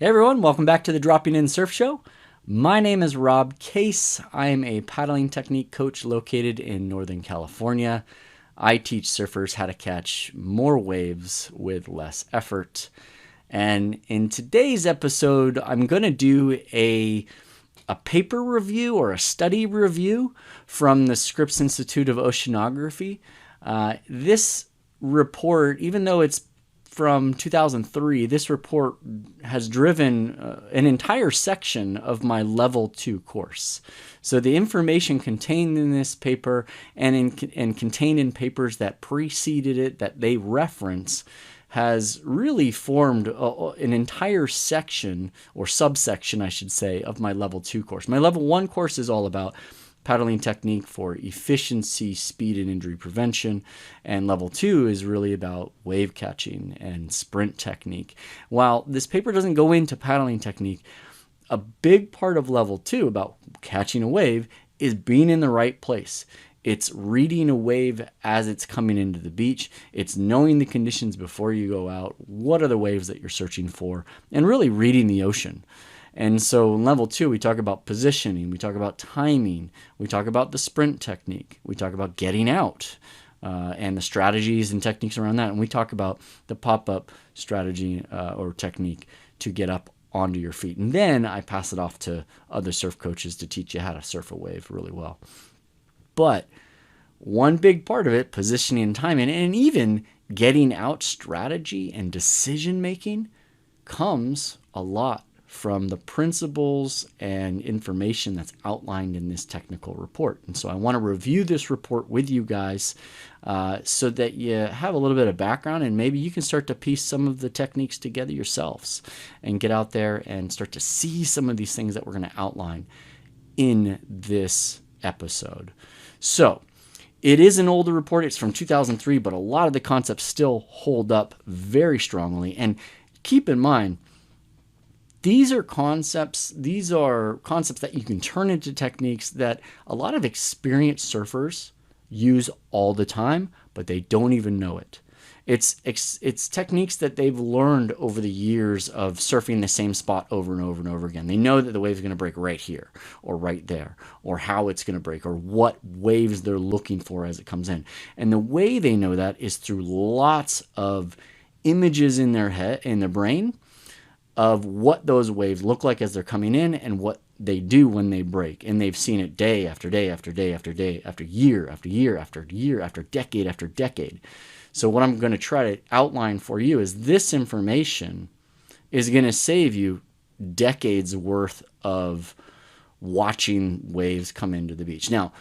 Hey everyone, welcome back to the Dropping In Surf Show. My name is Rob Case. I am a paddling technique coach located in Northern California. I teach surfers how to catch more waves with less effort. And in today's episode, I'm going to do a paper review or a study review from the Scripps Institute of Oceanography. This report, even though it's from 2003, this report has driven an entire section of my level 2 course. So the information contained in this paper and contained in papers that preceded it, that they reference, has really formed an entire section, or subsection I should say, of my level 2 course. My level 1 course is all about paddling technique for efficiency, speed, and injury prevention. And level 2 is really about wave catching and sprint technique. While this paper doesn't go into paddling technique, a big part of level 2 about catching a wave is being in the right place. It's reading a wave as it's coming into the beach. It's knowing the conditions before you go out. What are the waves that you're searching for? And really reading the ocean. And so in level 2, we talk about positioning, we talk about timing, we talk about the sprint technique, we talk about getting out and the strategies and techniques around that. And we talk about the pop-up strategy or technique to get up onto your feet. And then I pass it off to other surf coaches to teach you how to surf a wave really well. But one big part of it, positioning and timing, and even getting out strategy and decision making, comes a lot from the principles and information that's outlined in this technical report. And so I want to review this report with you guys so that you have a little bit of background and maybe you can start to piece some of the techniques together yourselves and get out there and start to see some of these things that we're going to outline in this episode. So it is an older report. It's from 2003, but a lot of the concepts still hold up very strongly. And keep in mind, these are concepts that you can turn into techniques that a lot of experienced surfers use all the time, but they don't even know it. It's techniques that they've learned over the years of surfing the same spot over and over and over again. They know that the wave's going to break right here or right there, or how it's going to break, or what waves they're looking for as it comes in. And the way they know that is through lots of images in their head, in their brain, of what those waves look like as they're coming in and what they do when they break. And they've seen it day after day after day after day after year after year after year after decade. So what I'm going to try to outline for you is this information is going to save you decades worth of watching waves come into the beach. Now,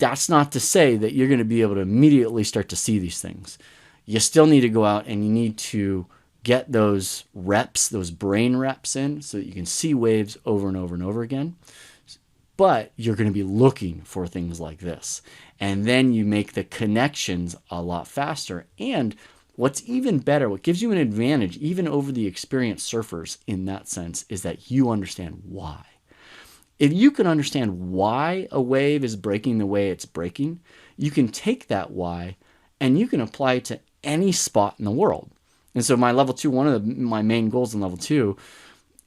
that's not to say that you're going to be able to immediately start to see these things. You still need to go out and you need to get those reps, those brain reps in so that you can see waves over and over and over again. But you're going to be looking for things like this. And then you make the connections a lot faster. And what's even better, what gives you an advantage even over the experienced surfers in that sense, is that you understand why. If you can understand why a wave is breaking the way it's breaking, you can take that why and you can apply it to any spot in the world. And so my level 2, one of my main goals in level 2,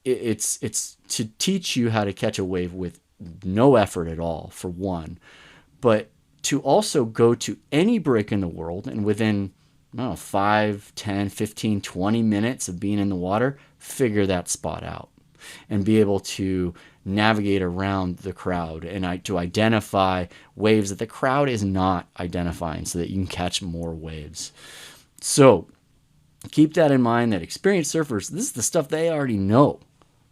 it's to teach you how to catch a wave with no effort at all, for one, but to also go to any break in the world and within 5, 10, 15, 20 minutes of being in the water, figure that spot out and be able to navigate around the crowd and to identify waves that the crowd is not identifying so that you can catch more waves. So keep that in mind, that experienced surfers, this is the stuff they already know.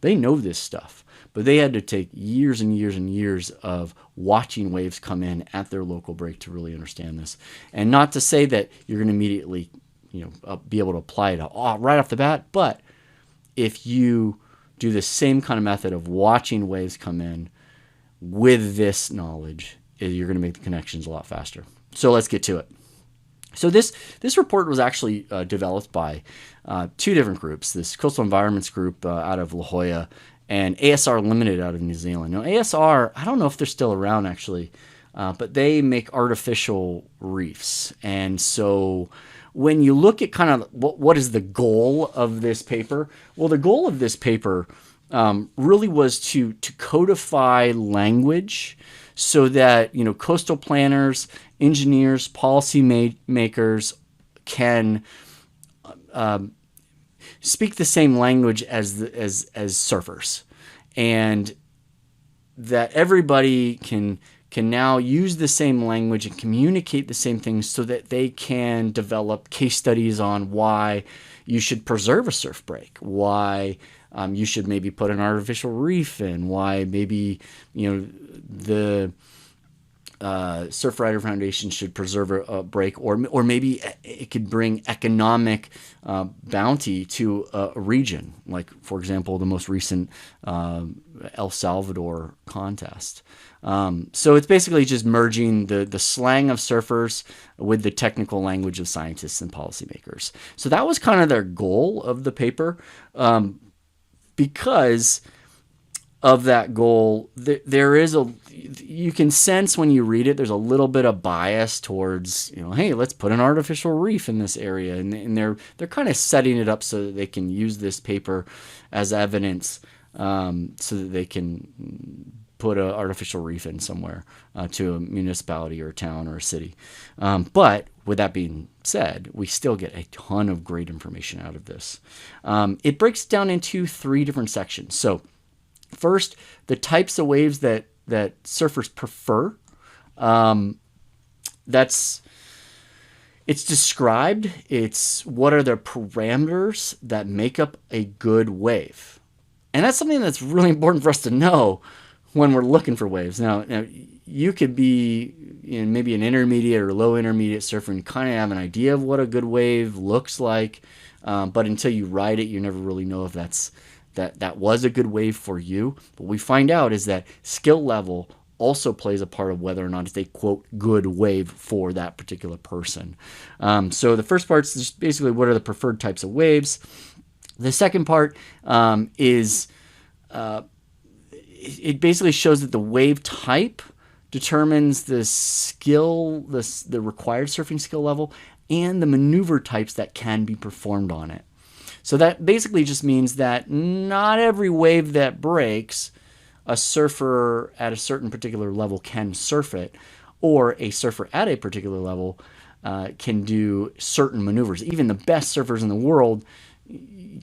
They know this stuff, but they had to take years and years and years of watching waves come in at their local break to really understand this. And not to say that you're going to immediately, be able to apply it right off the bat, but if you do the same kind of method of watching waves come in with this knowledge, you're going to make the connections a lot faster. So let's get to it. So this report was actually developed by 2 different groups, this Coastal Environments group out of La Jolla and ASR Limited out of New Zealand. Now ASR, I don't know if they're still around actually, but they make artificial reefs. And so when you look at kind of what is the goal of this paper, well, the goal of this paper really was to codify language so that, coastal planners, engineers, policy makers can speak the same language as surfers, and that everybody can now use the same language and communicate the same things so that they can develop case studies on why you should preserve a surf break, why you should maybe put an artificial reef in, why maybe the Surf Rider Foundation should preserve a break, or maybe it could bring economic bounty to a region, like, for example, the most recent El Salvador contest. So it's basically just merging the slang of surfers with the technical language of scientists and policymakers. So that was kind of their goal of the paper. Because of that goal, there is you can sense when you read it, there's a little bit of bias towards, hey, let's put an artificial reef in this area. And they're kind of setting it up so that they can use this paper as evidence, so that they can put an artificial reef in somewhere, to a municipality or a town or a city. But with that being said, we still get a ton of great information out of this. It breaks down into 3 different sections. So first, the types of waves that surfers prefer. It's described. It's what are the parameters that make up a good wave. And that's something that's really important for us to know when we're looking for waves. Now you could be in maybe an intermediate or low intermediate surfer and kind of have an idea of what a good wave looks like, but until you ride it, you never really know if that was a good wave for you. What we find out is that skill level also plays a part of whether or not it's a, quote, good wave for that particular person. So the first part is just basically what are the preferred types of waves. The second part is it basically shows that the wave type determines the skill, the required surfing skill level, and the maneuver types that can be performed on it. So that basically just means that not every wave that breaks, a surfer at a certain particular level can surf it, or a surfer at a particular level can do certain maneuvers. Even the best surfers in the world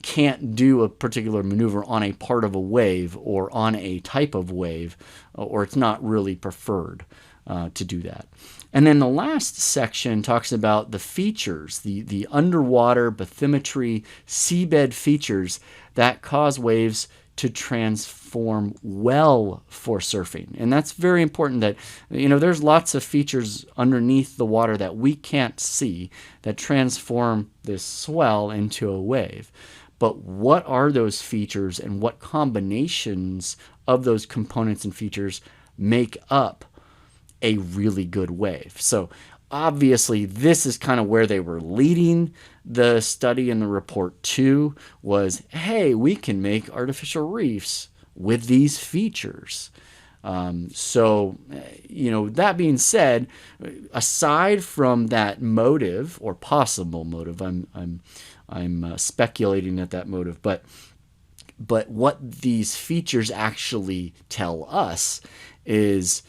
can't do a particular maneuver on a part of a wave or on a type of wave, or it's not really preferred to do that. And then the last section talks about the features, the underwater bathymetry seabed features that cause waves to transform well for surfing. And that's very important that, there's lots of features underneath the water that we can't see that transform this swell into a wave. But what are those features and what combinations of those components and features make up a really good wave? So obviously this is kind of where they were leading the study in the report to, was, hey, we can make artificial reefs with these features. So that being said, aside from that motive or possible motive, I'm speculating at that motive, but what these features actually tell us is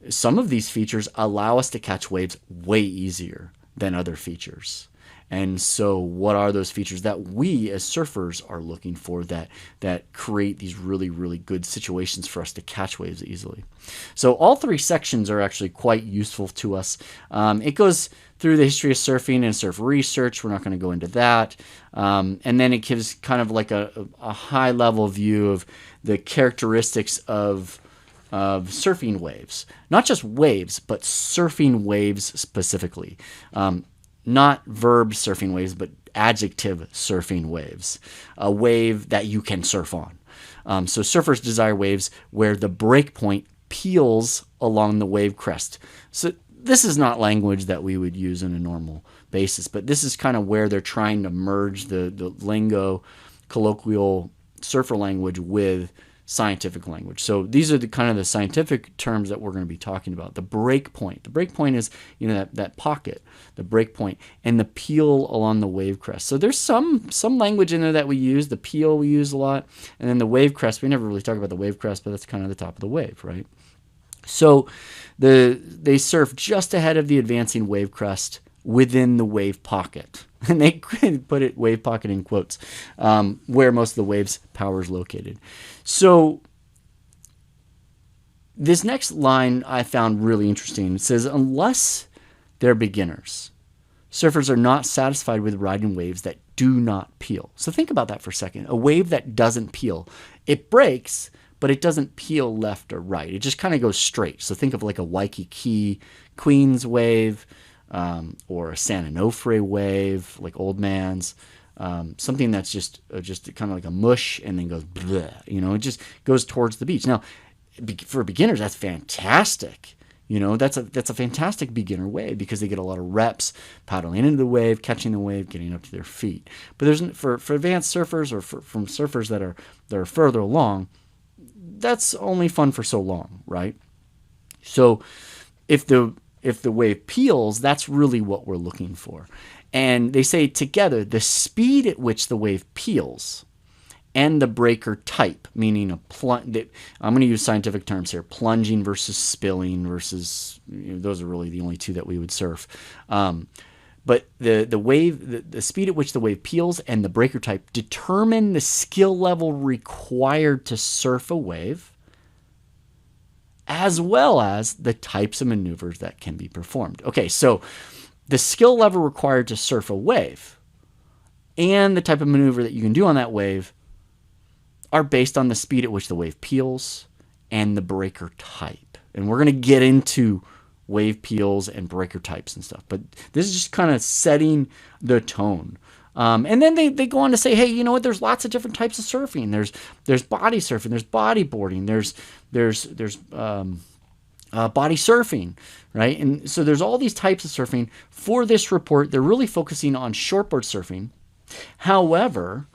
some of these features allow us to catch waves way easier than other features. And so what are those features that we as surfers are looking for that create these really, really good situations for us to catch waves easily? So all 3 sections are actually quite useful to us. It goes through the history of surfing and surf research. We're not going to go into that. And then it gives kind of like a high-level view of the characteristics of surfing waves. Not just waves, but surfing waves specifically. Not verb surfing waves, but adjective surfing waves. A wave that you can surf on. So surfers desire waves where the break point peels along the wave crest. So this is not language that we would use on a normal basis, but this is kind of where they're trying to merge the lingo, colloquial surfer language with scientific language. So these are the kind of the scientific terms that we're going to be talking about. The break point. The break point is, that pocket, the break point, and the peel along the wave crest. So there's some language in there that we use. The peel we use a lot, and then the wave crest. We never really talk about the wave crest, but that's kind of the top of the wave, right? So they surf just ahead of the advancing wave crest within the wave pocket. And they put it wave pocket in quotes, where most of the wave's power is located. So this next line I found really interesting. It says, unless they're beginners, surfers are not satisfied with riding waves that do not peel. So think about that for a second. A wave that doesn't peel. It breaks, but it doesn't peel left or right. It just kind of goes straight. So think of like a Waikiki Queens wave, or a San Onofre wave, like Old Man's, something that's just kind of like a mush and then goes bleh, it just goes towards the beach. Now, for beginners, that's fantastic. That's a fantastic beginner wave because they get a lot of reps paddling into the wave, catching the wave, getting up to their feet. But there's for advanced surfers or from surfers that are further along, that's only fun for so long, right? So if the wave peels, that's really what we're looking for. And they say together, the speed at which the wave peels and the breaker type, meaning I'm going to use scientific terms here, plunging versus spilling versus, those are really the only two that we would surf. But the speed at which the wave peels and the breaker type determine the skill level required to surf a wave, as well as the types of maneuvers that can be performed. Okay, so the skill level required to surf a wave and the type of maneuver that you can do on that wave are based on the speed at which the wave peels and the breaker type. And we're going to get into wave peels and breaker types and stuff, but this is just kind of setting the tone. And then they go on to say, hey, you know what? There's lots of different types of surfing. There's body surfing. There's bodyboarding. There's body surfing, right? And so there's all these types of surfing. For this report, they're really focusing on shortboard surfing. However,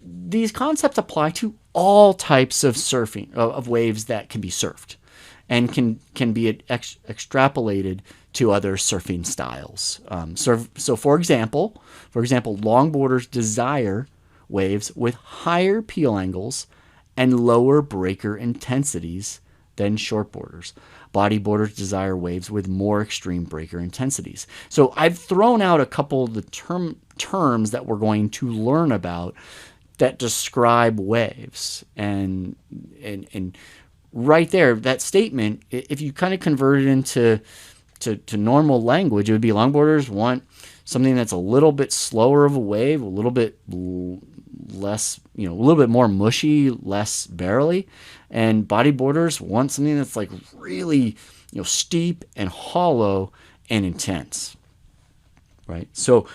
these concepts apply to all types of surfing, of waves that can be surfed and can be extrapolated to other surfing styles. So for example, longboarders desire waves with higher peel angles and lower breaker intensities than shortboarders. Bodyboarders desire waves with more extreme breaker intensities. So I've thrown out a couple of the terms that we're going to learn about that describe waves. And right there, that statement, if you kind of convert it into to normal language, it would be longboarders want something that's a little bit slower of a wave, a little bit less, a little bit more mushy, less barrely. And bodyboarders want something that's like really, steep and hollow and intense, right? So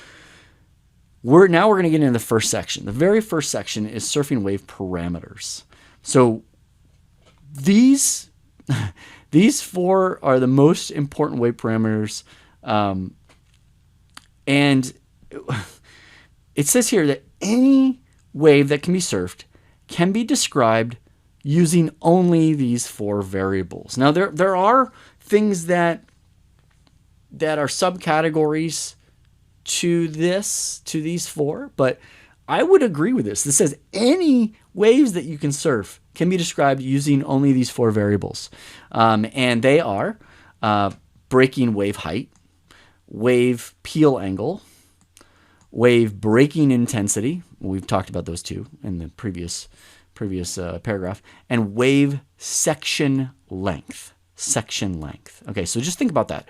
we're going to get into the first section. The very first section is surfing wave parameters. So these four are the most important wave parameters. And it says here that any wave that can be surfed can be described using only these four variables. Now, there are things that are subcategories to these four, but I would agree with this. This says any waves that you can surf can be described using only these four variables. And they are breaking wave height, wave peel angle, wave breaking intensity. We've talked about those two in the previous paragraph, and wave section length. Okay, so just think about that.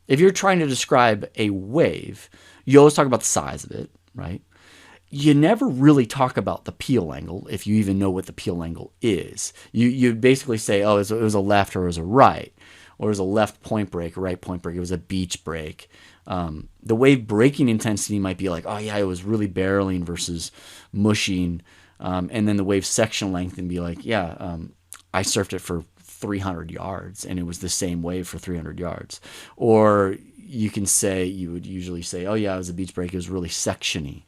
If you're trying to describe a wave, you always talk about the size of it, right? You never really talk about the peel angle, if you even know what the peel angle is. You basically say, oh, it was a left or it was a right, or it was a left point break, a right point break, it was a beach break. The wave breaking intensity might be like, oh yeah, it was really barreling versus mushing. And then the wave section length and be like, yeah, I surfed it for 300 yards and it was the same wave for 300 yards. Or you would usually say, oh yeah, it was a beach break, it was really section-y.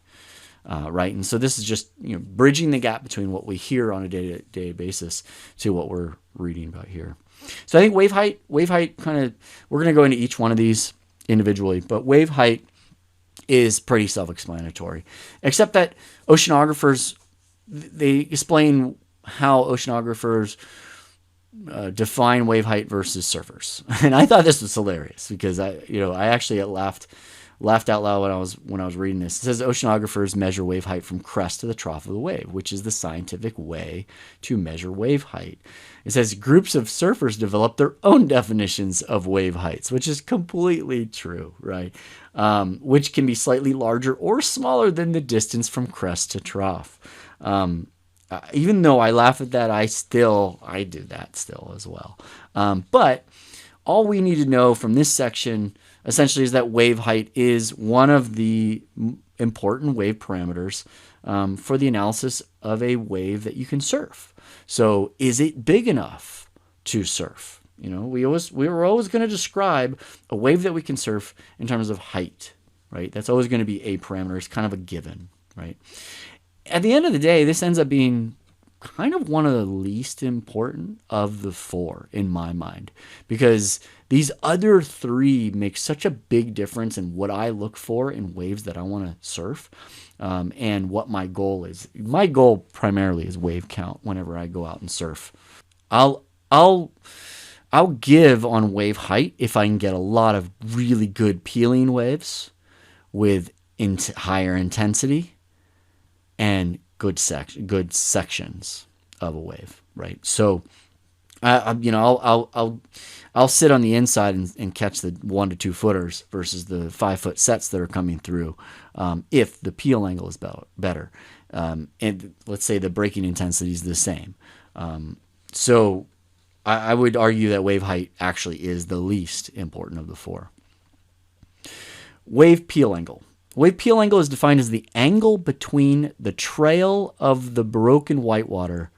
right? And so this is just bridging the gap between what we hear on a day-to-day basis to what we're reading about here. So I think wave height kind of, we're going to go into each one of these individually, but wave height is pretty self-explanatory, except that oceanographers, they explain how oceanographers define wave height versus surfers. And I thought this was hilarious because I actually laughed out loud when I was reading this. It says oceanographers measure wave height from crest to the trough of the wave, which is the scientific way to measure wave height. It says groups of surfers develop their own definitions of wave heights, which is completely true, right? Which can be slightly larger or smaller than the distance from crest to trough. Even though I laugh at that, I do that still as well. But all we need to know from this section essentially is that wave height is one of the important wave parameters for the analysis of a wave that you can surf. So is it big enough to surf? We were always going to describe a wave that we can surf in terms of height, right? That's always going to be a parameter. It's kind of a given, right? At the end of the day, this ends up being kind of one of the least important of the four in my mind, because these other three make such a big difference in what I look for in waves that I want to surf, and what my goal is. My goal primarily is wave count whenever I go out and surf. I'll give on wave height if I can get a lot of really good peeling waves with higher intensity and good sections of a wave, right? So, I'll sit on the inside and catch the 1 to 2 footers versus the 5 foot sets that are coming through, if the peel angle is better, and let's say the breaking intensity is the same. So, I would argue that wave height actually is the least important of the four. Wave peel angle. Wave peel angle is defined as the angle between the trail of the broken whitewater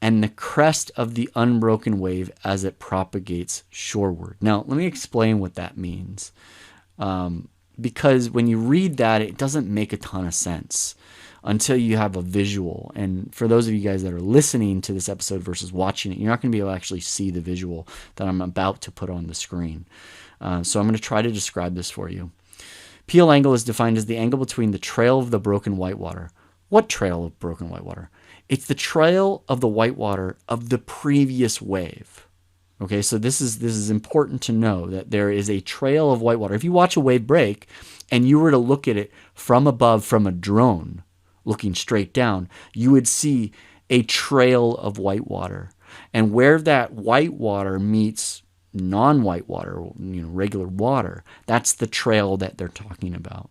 and the crest of the unbroken wave as it propagates shoreward. Now, let me explain what that means. Because when you read that, it doesn't make a ton of sense until you have a visual. And for those of you guys that are listening to this episode versus watching it, you're not going to be able to actually see the visual that I'm about to put on the screen. So I'm going to try to describe this for you. Peel angle is defined as the angle between the trail of the broken whitewater. What trail of broken whitewater? It's the trail of the whitewater of the previous wave. Okay, so this is important to know that there is a trail of whitewater. If you watch a wave break and you were to look at it from above from a drone, looking straight down, you would see a trail of whitewater. And where that whitewater meets non-whitewater, regular water, that's the trail that they're talking about.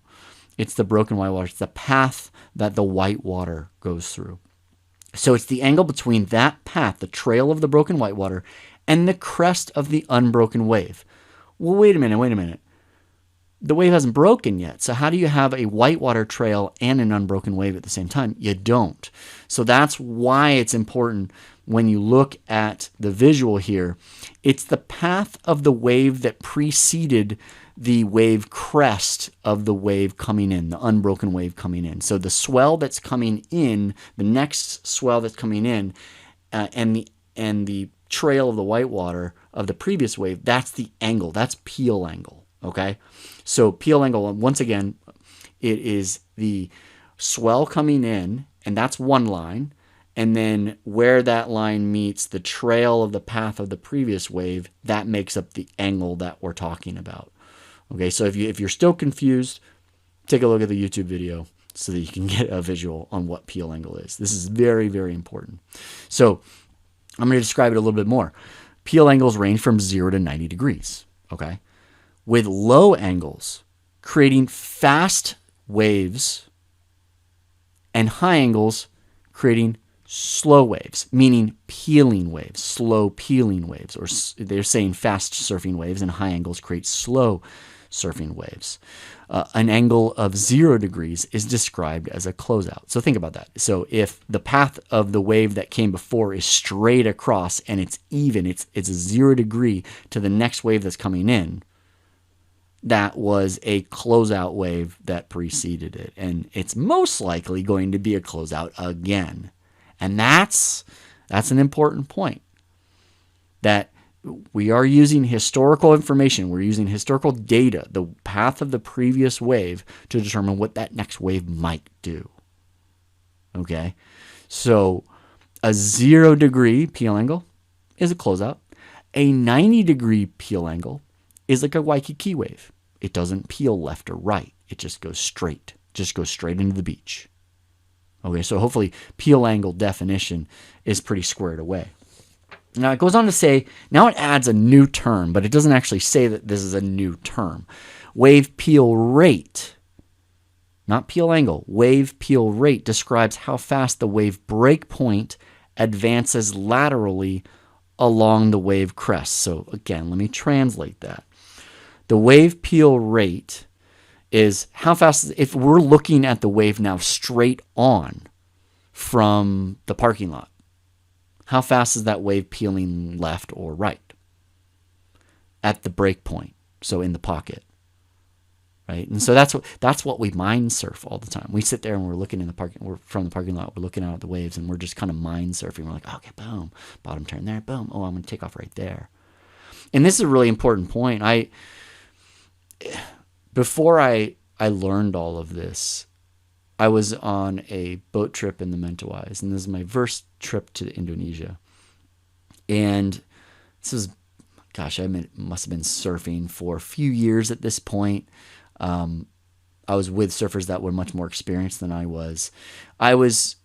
It's the broken whitewater. It's the path that the whitewater goes through. So it's the angle between that path, the trail of the broken whitewater, and the crest of the unbroken wave. Well, wait a minute. The wave hasn't broken yet. So how do you have a whitewater trail and an unbroken wave at the same time? You don't. So that's why it's important when you look at the visual here. It's the path of the wave that preceded the wave crest of the wave coming in, the unbroken wave coming in. So the swell that's coming in, the next swell that's coming in, and the trail of the whitewater of the previous wave, that's the angle. That's peel angle, okay? So peel angle, once again, it is the swell coming in, and that's one line, and then where that line meets the trail of the path of the previous wave, that makes up the angle that we're talking about. Okay, so if you're still confused, take a look at the YouTube video so that you can get a visual on what peel angle is. This is very, very important. So I'm going to describe it a little bit more. Peel angles range from 0 to 90 degrees, okay? With low angles creating fast waves and high angles creating slow waves, meaning peeling waves, slow peeling waves, or they're saying fast surfing waves, and high angles create slow surfing waves. An angle of 0 degrees is described as a closeout. So think about that. So if the path of the wave that came before is straight across and it's even, it's a 0 degree to the next wave that's coming in, that was a closeout wave that preceded it. And it's most likely going to be a closeout again. And that's an important point. That we are using historical information. We're using historical data, the path of the previous wave, to determine what that next wave might do. Okay? So a 0 degree peel angle is a closeout. A 90 degree peel angle is like a Waikiki wave. It doesn't peel left or right. It just goes straight. Just goes straight into the beach. Okay, so hopefully peel angle definition is pretty squared away. Now it goes on to say, now it adds a new term, but it doesn't actually say that this is a new term. Wave peel rate, not peel angle, wave peel rate describes how fast the wave breakpoint advances laterally along the wave crest. So again, let me translate that. The wave peel rate is how fast, if we're looking at the wave now straight on from the parking lot, how fast is that wave peeling left or right at the break point, so in the pocket, right? And so that's what we mind surf all the time. We sit there and we're looking in the parking, we're from the parking lot, we're looking out at the waves, and we're just kind of mind surfing. We're like, okay, boom, bottom turn there, boom, oh, I'm going to take off right there. And this is a really important point. Before I learned all of this, I was on a boat trip in the Mentawais, and this is my first trip to Indonesia. And this is, gosh, must have been surfing for a few years at this point. I was with surfers that were much more experienced than I was. I was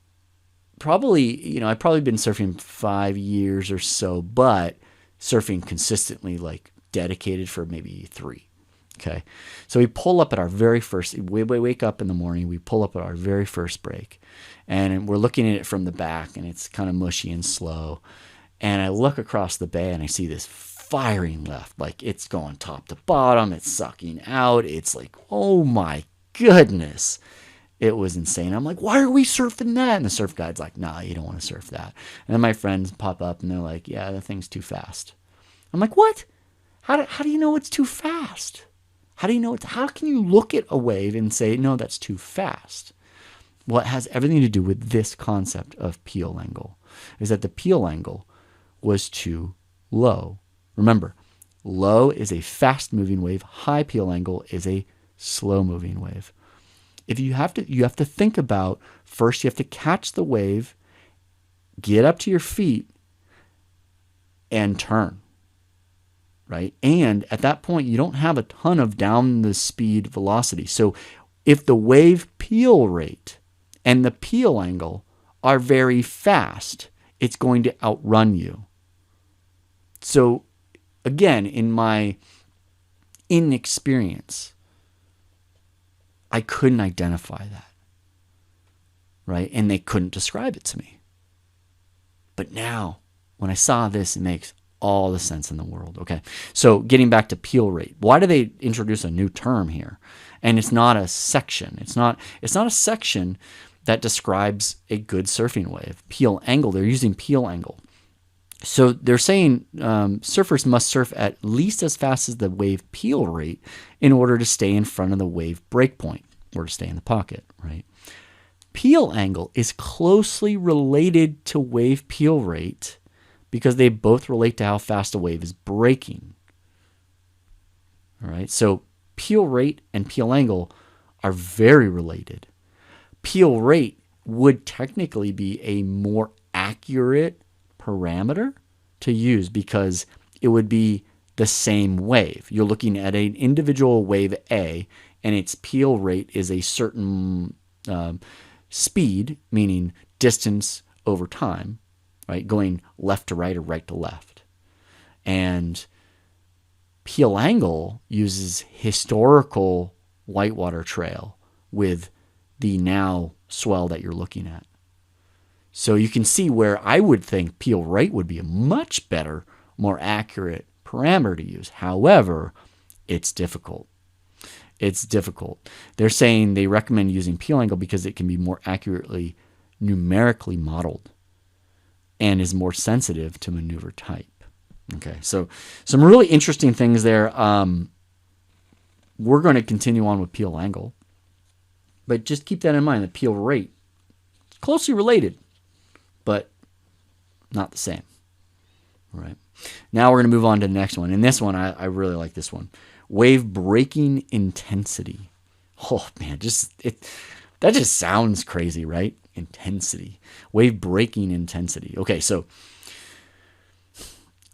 probably, I'd probably been surfing 5 years or so, but surfing consistently, like dedicated for maybe 3. Okay, so we pull up at our very first, we wake up in the morning, we pull up at our very first break, and we're looking at it from the back, and it's kind of mushy and slow. And I look across the bay, and I see this firing left, like it's going top to bottom, it's sucking out, it's like, oh my goodness. It was insane. I'm like, why are we surfing that? And the surf guide's like, nah, you don't want to surf that. And then my friends pop up, and they're like, yeah, that thing's too fast. I'm like, what? How do you know it's too fast? How do you know how can you look at a wave and say, no, that's too fast? Well, it has everything to do with this concept of peel angle, is that the peel angle was too low. Remember, low is a fast moving wave. High peel angle is a slow moving wave. If you have to think about, first you have to catch the wave, get up to your feet, and turn. Right? And at that point, you don't have a ton of down the speed velocity. So if the wave peel rate and the peel angle are very fast, it's going to outrun you. So again, in my inexperience, I couldn't identify that. Right? And they couldn't describe it to me. But now, when I saw this, it makes all the sense in the world. Okay, so getting back to peel rate, why do they introduce a new term here? And it's not a section. It's not a section that describes a good surfing wave. Peel angle. They're using peel angle. So they're saying surfers must surf at least as fast as the wave peel rate in order to stay in front of the wave breakpoint or to stay in the pocket. Right. Peel angle is closely related to wave peel rate, because they both relate to how fast a wave is breaking. All right, so peel rate and peel angle are very related. Peel rate would technically be a more accurate parameter to use because it would be the same wave. You're looking at an individual wave A, and its peel rate is a certain speed, meaning distance over time, right? Going left to right or right to left. And peel angle uses historical whitewater trail with the now swell that you're looking at. So you can see where I would think peel rate would be a much better, more accurate parameter to use. However, it's difficult. It's difficult. They're saying they recommend using peel angle because it can be more accurately numerically modeled and is more sensitive to maneuver type. Okay, so some really interesting things there. we're going to continue on with peel angle. But just keep that in mind, the peel rate is closely related, but not the same. Right. Now we're going to move on to the next one. And this one, I really like this one. Wave breaking intensity. Oh, man, that just sounds crazy, right? Intensity. Wave breaking intensity. Okay, so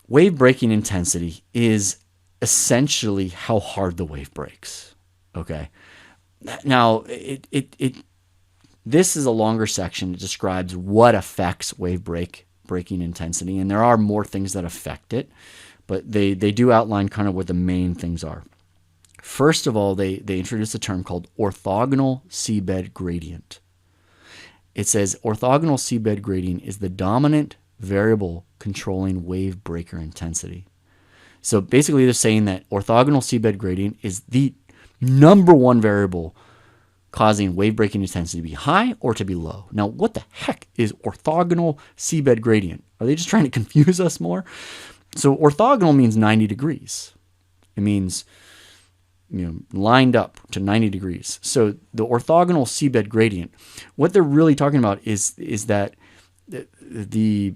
wave breaking intensity is essentially how hard the wave breaks. Okay. Now, this is a longer section. It describes what affects wave breaking intensity, and there are more things that affect it, but they do outline kind of what the main things are. First of all, they introduce a term called orthogonal seabed gradient. It says orthogonal seabed gradient is the dominant variable controlling wave breaker intensity. So basically they're saying that orthogonal seabed gradient is the number one variable causing wave breaking intensity to be high or to be low. Now, what the heck is orthogonal seabed gradient? Are they just trying to confuse us more? So orthogonal means 90 degrees. It means lined up to 90 degrees. So the orthogonal seabed gradient, what they're really talking about is that the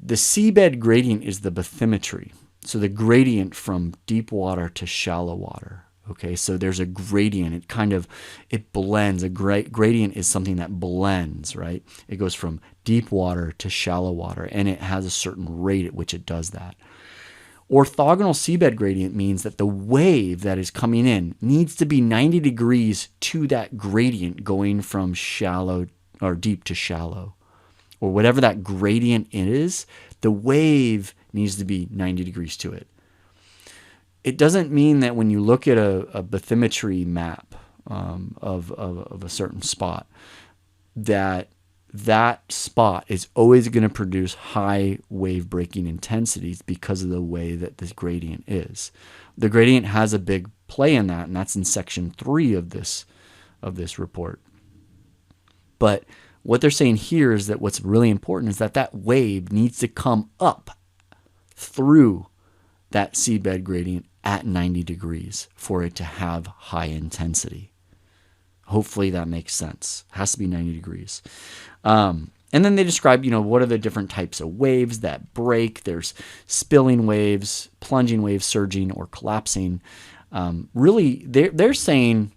seabed gradient is the bathymetry. So the gradient from deep water to shallow water. Okay, so there's a gradient. It blends. A gradient is something that blends, right? It goes from deep water to shallow water, and it has a certain rate at which it does that. Orthogonal seabed gradient means that the wave that is coming in needs to be 90 degrees to that gradient going from shallow or deep to shallow, or whatever that gradient is. The wave needs to be 90 degrees to it. It doesn't mean that when you look at a bathymetry map of a certain spot, that spot is always going to produce high wave breaking intensities because of the way that this gradient is. The gradient has a big play in that, and that's in section 3 of this report. But what they're saying here is that what's really important is that wave needs to come up through that seabed gradient at 90 degrees for it to have high intensity. Hopefully that makes sense. It has to be 90 degrees. And then they describe, what are the different types of waves that break. There's spilling waves, plunging waves, surging, or collapsing. Really, they're saying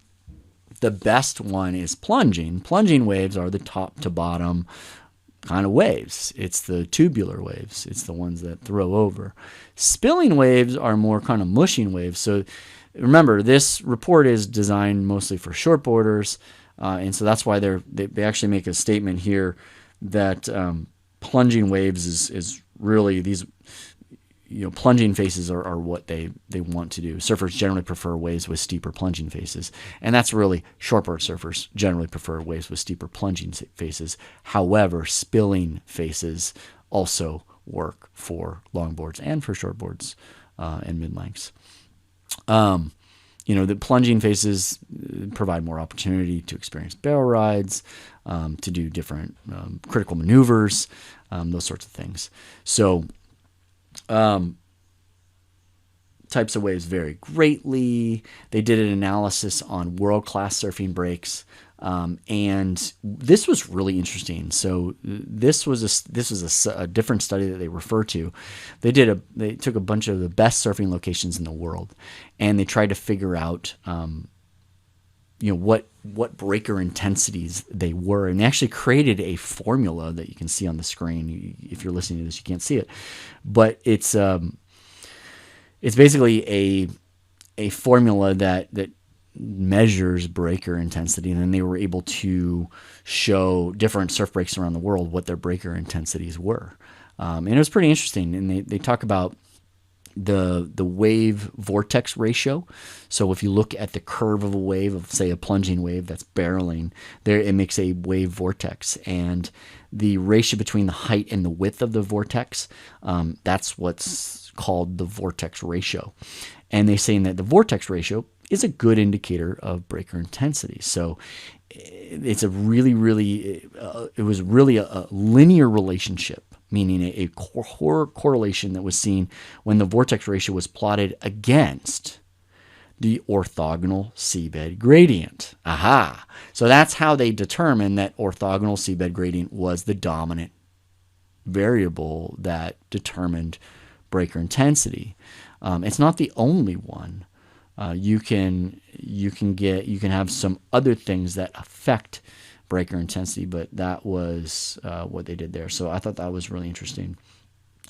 the best one is plunging. Plunging waves are the top to bottom kind of waves. It's the tubular waves. It's the ones that throw over. Spilling waves are more kind of mushing waves. So remember, this report is designed mostly for shortboarders, and so that's why they actually make a statement here that plunging waves is really these. Plunging faces are what they want to do. Surfers generally prefer waves with steeper plunging faces. And that's really shortboard surfers generally prefer waves with steeper plunging faces. However, spilling faces also work for longboards and for shortboards and mid-lengths. The plunging faces provide more opportunity to experience barrel rides, to do different critical maneuvers, those sorts of things. So, types of waves vary greatly. They did an analysis on world-class surfing breaks, and this was really interesting. So this was a different study that they refer to. They took a bunch of the best surfing locations in the world, and they tried to figure out what breaker intensities they were, and they actually created a formula that you can see on the screen. If you're listening to this, you can't see it, but it's basically a formula that measures breaker intensity, and then they were able to show different surf breaks around the world what their breaker intensities were, and it was pretty interesting. And they talk about the wave vortex ratio. So if you look at the curve of a wave, of say a plunging wave that's barreling, there it makes a wave vortex, and the ratio between the height and the width of the vortex, that's what's called the vortex ratio. And they're saying that the vortex ratio is a good indicator of breaker intensity. So it's it was really a linear relationship, meaning a correlation that was seen when the vortex ratio was plotted against the orthogonal seabed gradient. Aha! So that's how they determined that orthogonal seabed gradient was the dominant variable that determined breaker intensity. It's not the only one. You can have some other things that affect breaker intensity, but that was what they did there. So I thought that was really interesting.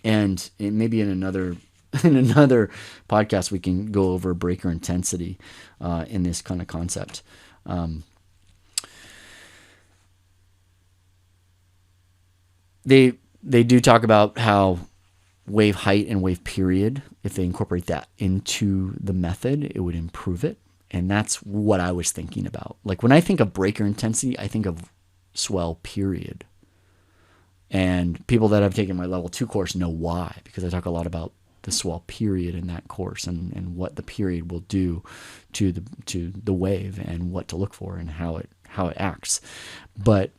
And maybe in another podcast we can go over breaker intensity in this kind of concept. They do talk about how wave height and wave period, if they incorporate that into the method, it would improve it. And that's what I was thinking about. Like when I think of breaker intensity, I think of swell period. And people that have taken my level 2 course know why, because I talk a lot about the swell period in that course and what the period will do to the wave and what to look for and how it acts. But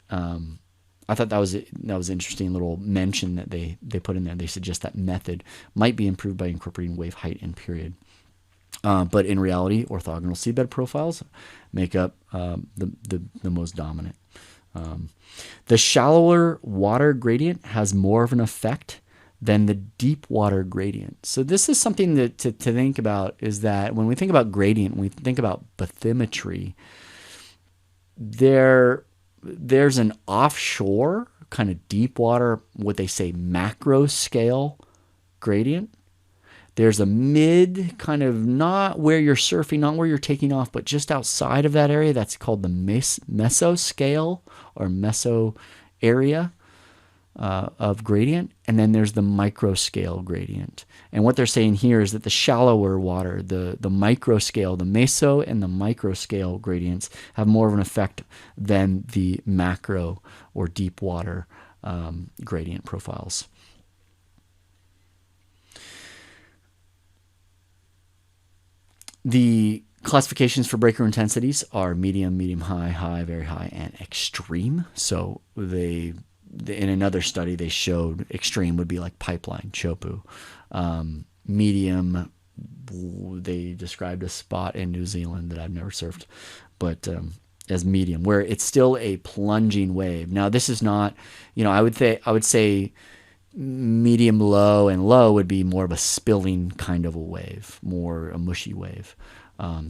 I thought that was an interesting little mention that they put in there. They suggest that method might be improved by incorporating wave height and period. But in reality, orthogonal seabed profiles make up the most dominant. The shallower water gradient has more of an effect than the deep water gradient. So this is something that to think about, is that when we think about gradient, when we think about bathymetry, there's an offshore kind of deep water, what they say macro scale gradient. There's a mid kind of not where you're surfing, not where you're taking off, but just outside of that area. That's called the mesoscale or meso area of gradient. And then there's the microscale gradient. And what they're saying here is that the shallower water, the microscale, the meso and the microscale gradients have more of an effect than the macro or deep water gradient profiles. The classifications for breaker intensities are medium, medium high, high, very high, and extreme. So in another study, they showed extreme would be like pipeline, Chopu. Medium, they described a spot in New Zealand that I've never surfed, but as medium, where it's still a plunging wave. Now, this is not, I would say medium low, and low would be more of a spilling kind of a wave, more a mushy wave.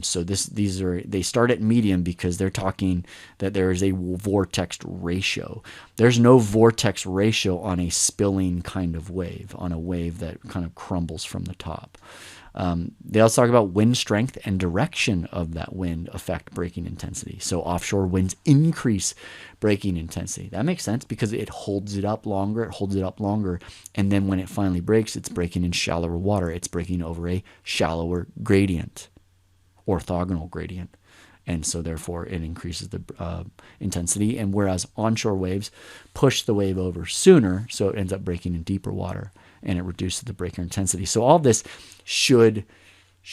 So they start at medium because they're talking that there is a vortex ratio. There's no vortex ratio on a spilling kind of wave, on a wave that kind of crumbles from the top. They also talk about wind strength and direction of that wind affect breaking intensity. So offshore winds increase breaking intensity. That makes sense because it holds it up longer. And then when it finally breaks, it's breaking in shallower water. It's breaking over a shallower gradient, orthogonal gradient. And so therefore it increases the intensity. And whereas onshore waves push the wave over sooner, so it ends up breaking in deeper water, and it reduces the breaker intensity. So all this should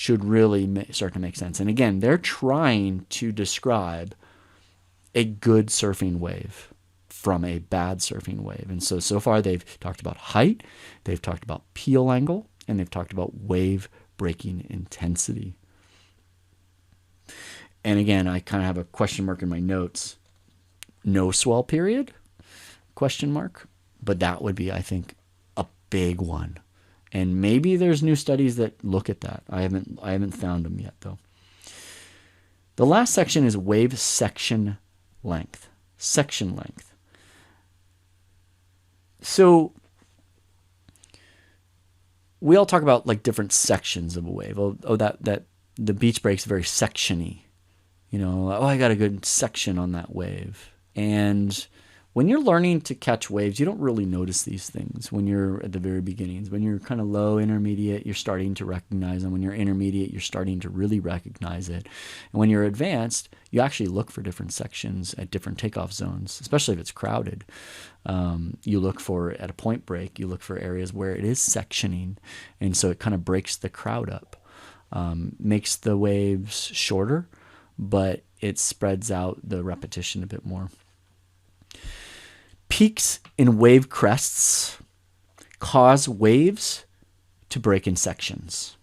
really start to make sense. And again, they're trying to describe a good surfing wave from a bad surfing wave. And so far they've talked about height, they've talked about peel angle, and they've talked about wave breaking intensity. And again, I kind of have a question mark in my notes. No swell period? Question mark. But that would be, I think, a big one. And maybe there's new studies that look at that. I haven't found them yet, though. The last section is wave section length. Section length. So we all talk about like different sections of a wave. That the beach break's very section-y. I got a good section on that wave. And when you're learning to catch waves, you don't really notice these things when you're at the very beginnings. When you're kind of low, intermediate, you're starting to recognize them. When you're intermediate, you're starting to really recognize it. And when you're advanced, you actually look for different sections at different takeoff zones, especially if it's crowded. You look for, at a point break, you look for areas where it is sectioning. And so it kind of breaks the crowd up, makes the waves shorter, but it spreads out the repetition a bit more. Peaks in wave crests cause waves to break in sections.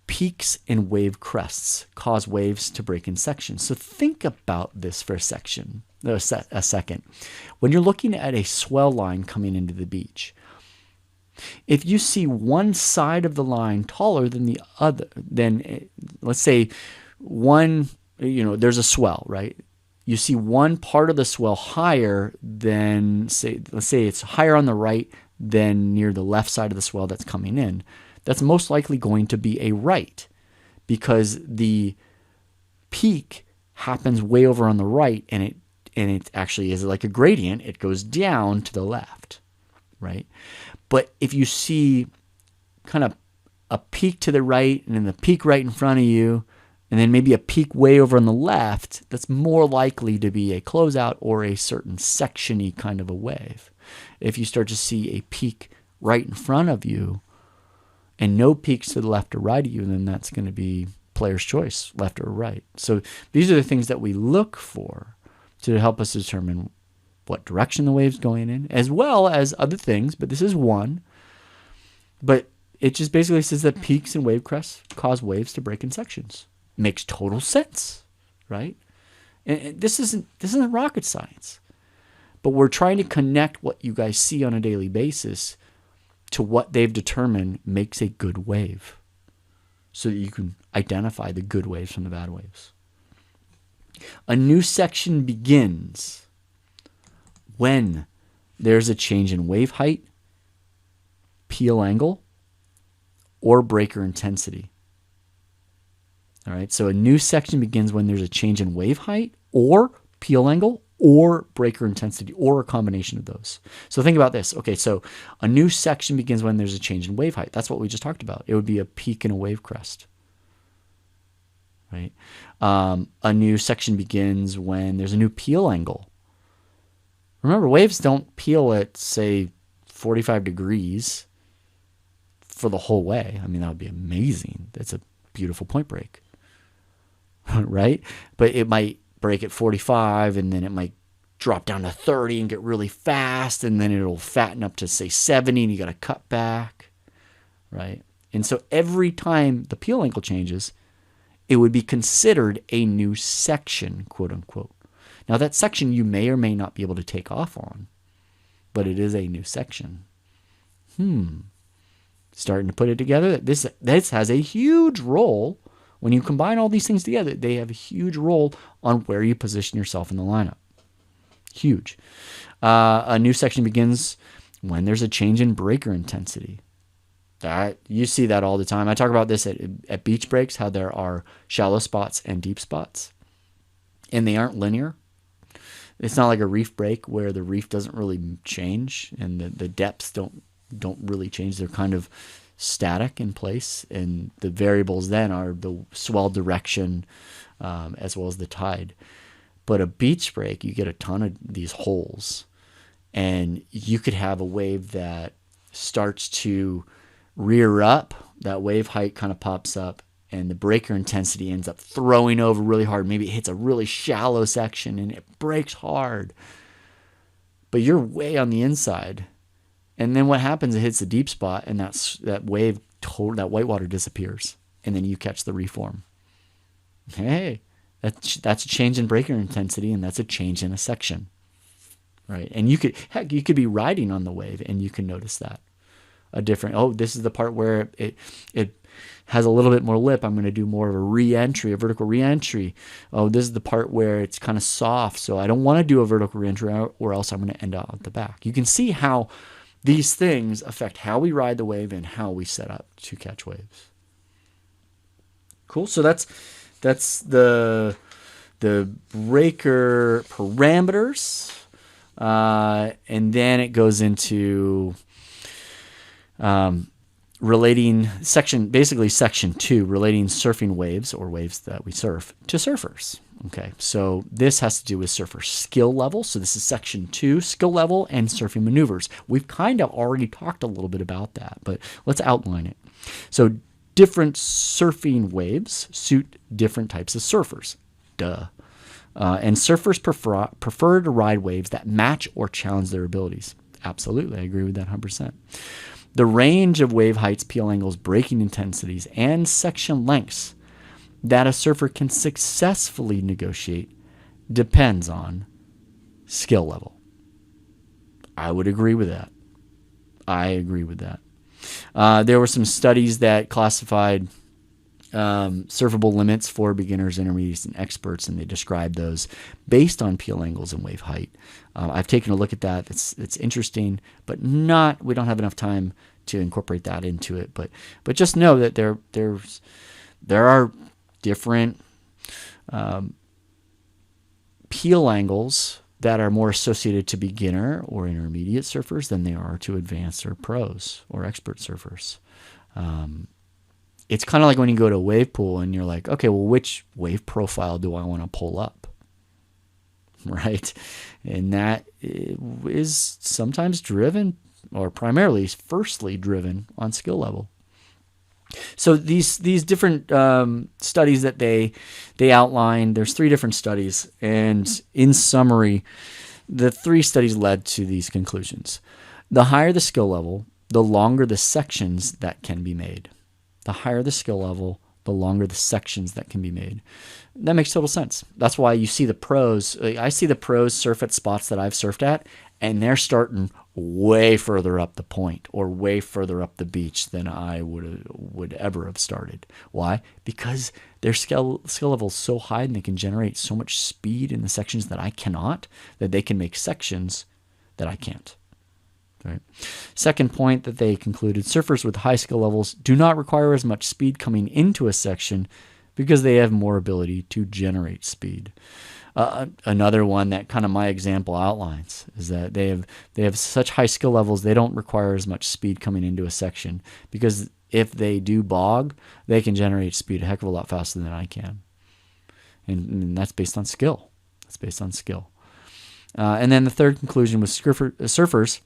peaks and wave crests cause waves to break in sections. So think about this for a second. When you're looking at a swell line coming into the beach, if you see one side of the line taller than the other, then let's say there's a swell, right? You see one part of the swell higher than, let's say it's higher on the right than near the left side of the swell that's coming in. That's most likely going to be a right, because the peak happens way over on the right, and it actually is like a gradient. It goes down to the left, right? But if you see kind of a peak to the right and then the peak right in front of you, and then maybe a peak way over on the left, that's more likely to be a closeout or a certain section-y kind of a wave. If you start to see a peak right in front of you and no peaks to the left or right of you, then that's going to be player's choice, left or right. So these are the things that we look for to help us determine what direction the wave's going in, as well as other things, but this is one. But it just basically says that peaks and wave crests cause waves to break in sections. Makes total sense, right? And this isn't rocket science, but we're trying to connect what you guys see on a daily basis to what they've determined makes a good wave, so that you can identify the good waves from the bad waves. A new section begins when there's a change in wave height, peel angle, or breaker intensity. All right, so a new section begins when there's a change in wave height or peel angle or breaker intensity, or a combination of those. So think about this. Okay, so a new section begins when there's a change in wave height. That's what we just talked about. It would be a peak and a wave crest. Right? A new section begins when there's a new peel angle. Remember, waves don't peel at, say, 45 degrees for the whole way. I mean, that would be amazing. That's a beautiful point break. Right? But it might break at 45, and then it might drop down to 30 and get really fast, and then it'll fatten up to, say, 70, and you got to cut back, right? And so every time the peel angle changes, it would be considered a new section, quote unquote. Now, that section you may or may not be able to take off on, but it is a new section. Starting to put it together. This has a huge role. When you combine all these things together, they have a huge role on where you position yourself in the lineup. Huge. A new section begins when there's a change in breaker intensity. You see that all the time. I talk about this at beach breaks, how there are shallow spots and deep spots, and they aren't linear. It's not like a reef break where the reef doesn't really change and the depths don't really change. They're kind of static in place, and the variables then are the swell direction as well as the tide. But a beach break, you get a ton of these holes, and you could have a wave that starts to rear up, that wave height kind of pops up, and the breaker intensity ends up throwing over really hard. Maybe it hits a really shallow section and it breaks hard, but you're way on the inside. And then what happens? It hits the deep spot, and that whitewater disappears, and then you catch the reform. Hey, that's a change in breaker intensity, and that's a change in a section, right? And you could be riding on the wave, and you can notice that this is the part where it has a little bit more lip. I'm going to do more of a vertical re-entry. Oh, this is the part where it's kind of soft, so I don't want to do a vertical re-entry, or else I'm going to end up at the back. You can see how these things affect how we ride the wave and how we set up to catch waves. Cool. So that's the breaker parameters, and then it goes into relating section 2, relating surfing waves, or waves that we surf, to surfers. Okay, so this has to do with surfer skill level. So this is section 2, skill level and surfing maneuvers. We've kind of already talked a little bit about that, but let's outline it. So different surfing waves suit different types of surfers. Duh. And surfers prefer to ride waves that match or challenge their abilities. Absolutely, I agree with that 100%. The range of wave heights, peel angles, breaking intensities, and section lengths that a surfer can successfully negotiate depends on skill level. I would agree with that. I agree with that. There were some studies that classified surfable limits for beginners, intermediates, and experts, and they described those based on peel angles and wave height. I've taken a look at that. It's interesting, but we don't have enough time to incorporate that into it. But just know that there are different peel angles that are more associated to beginner or intermediate surfers than they are to advanced or pros or expert surfers. It's kind of like when you go to a wave pool and you're like, okay, well, which wave profile do I want to pull up? Right? And that is sometimes driven, or primarily, firstly driven on skill level. So these different studies that they outlined, there's 3 different studies, and in summary, the 3 studies led to these conclusions. The higher the skill level, the longer the sections that can be made. The higher the skill level, the longer the sections that can be made. That makes total sense. That's why you see the pros. I see the pros surf at spots that I've surfed at, and they're starting way further up the point or way further up the beach than I would ever have started. Why? Because their skill level is so high and they can generate so much speed in the sections that I cannot, that they can make sections that I can't. Right. Second point that they concluded, surfers with high skill levels do not require as much speed coming into a section because they have more ability to generate speed. Another one that kind of my example outlines is that they have such high skill levels, they don't require as much speed coming into a section because if they do bog, they can generate speed a heck of a lot faster than I can. And that's based on skill. That's based on skill. And then the third conclusion was surfers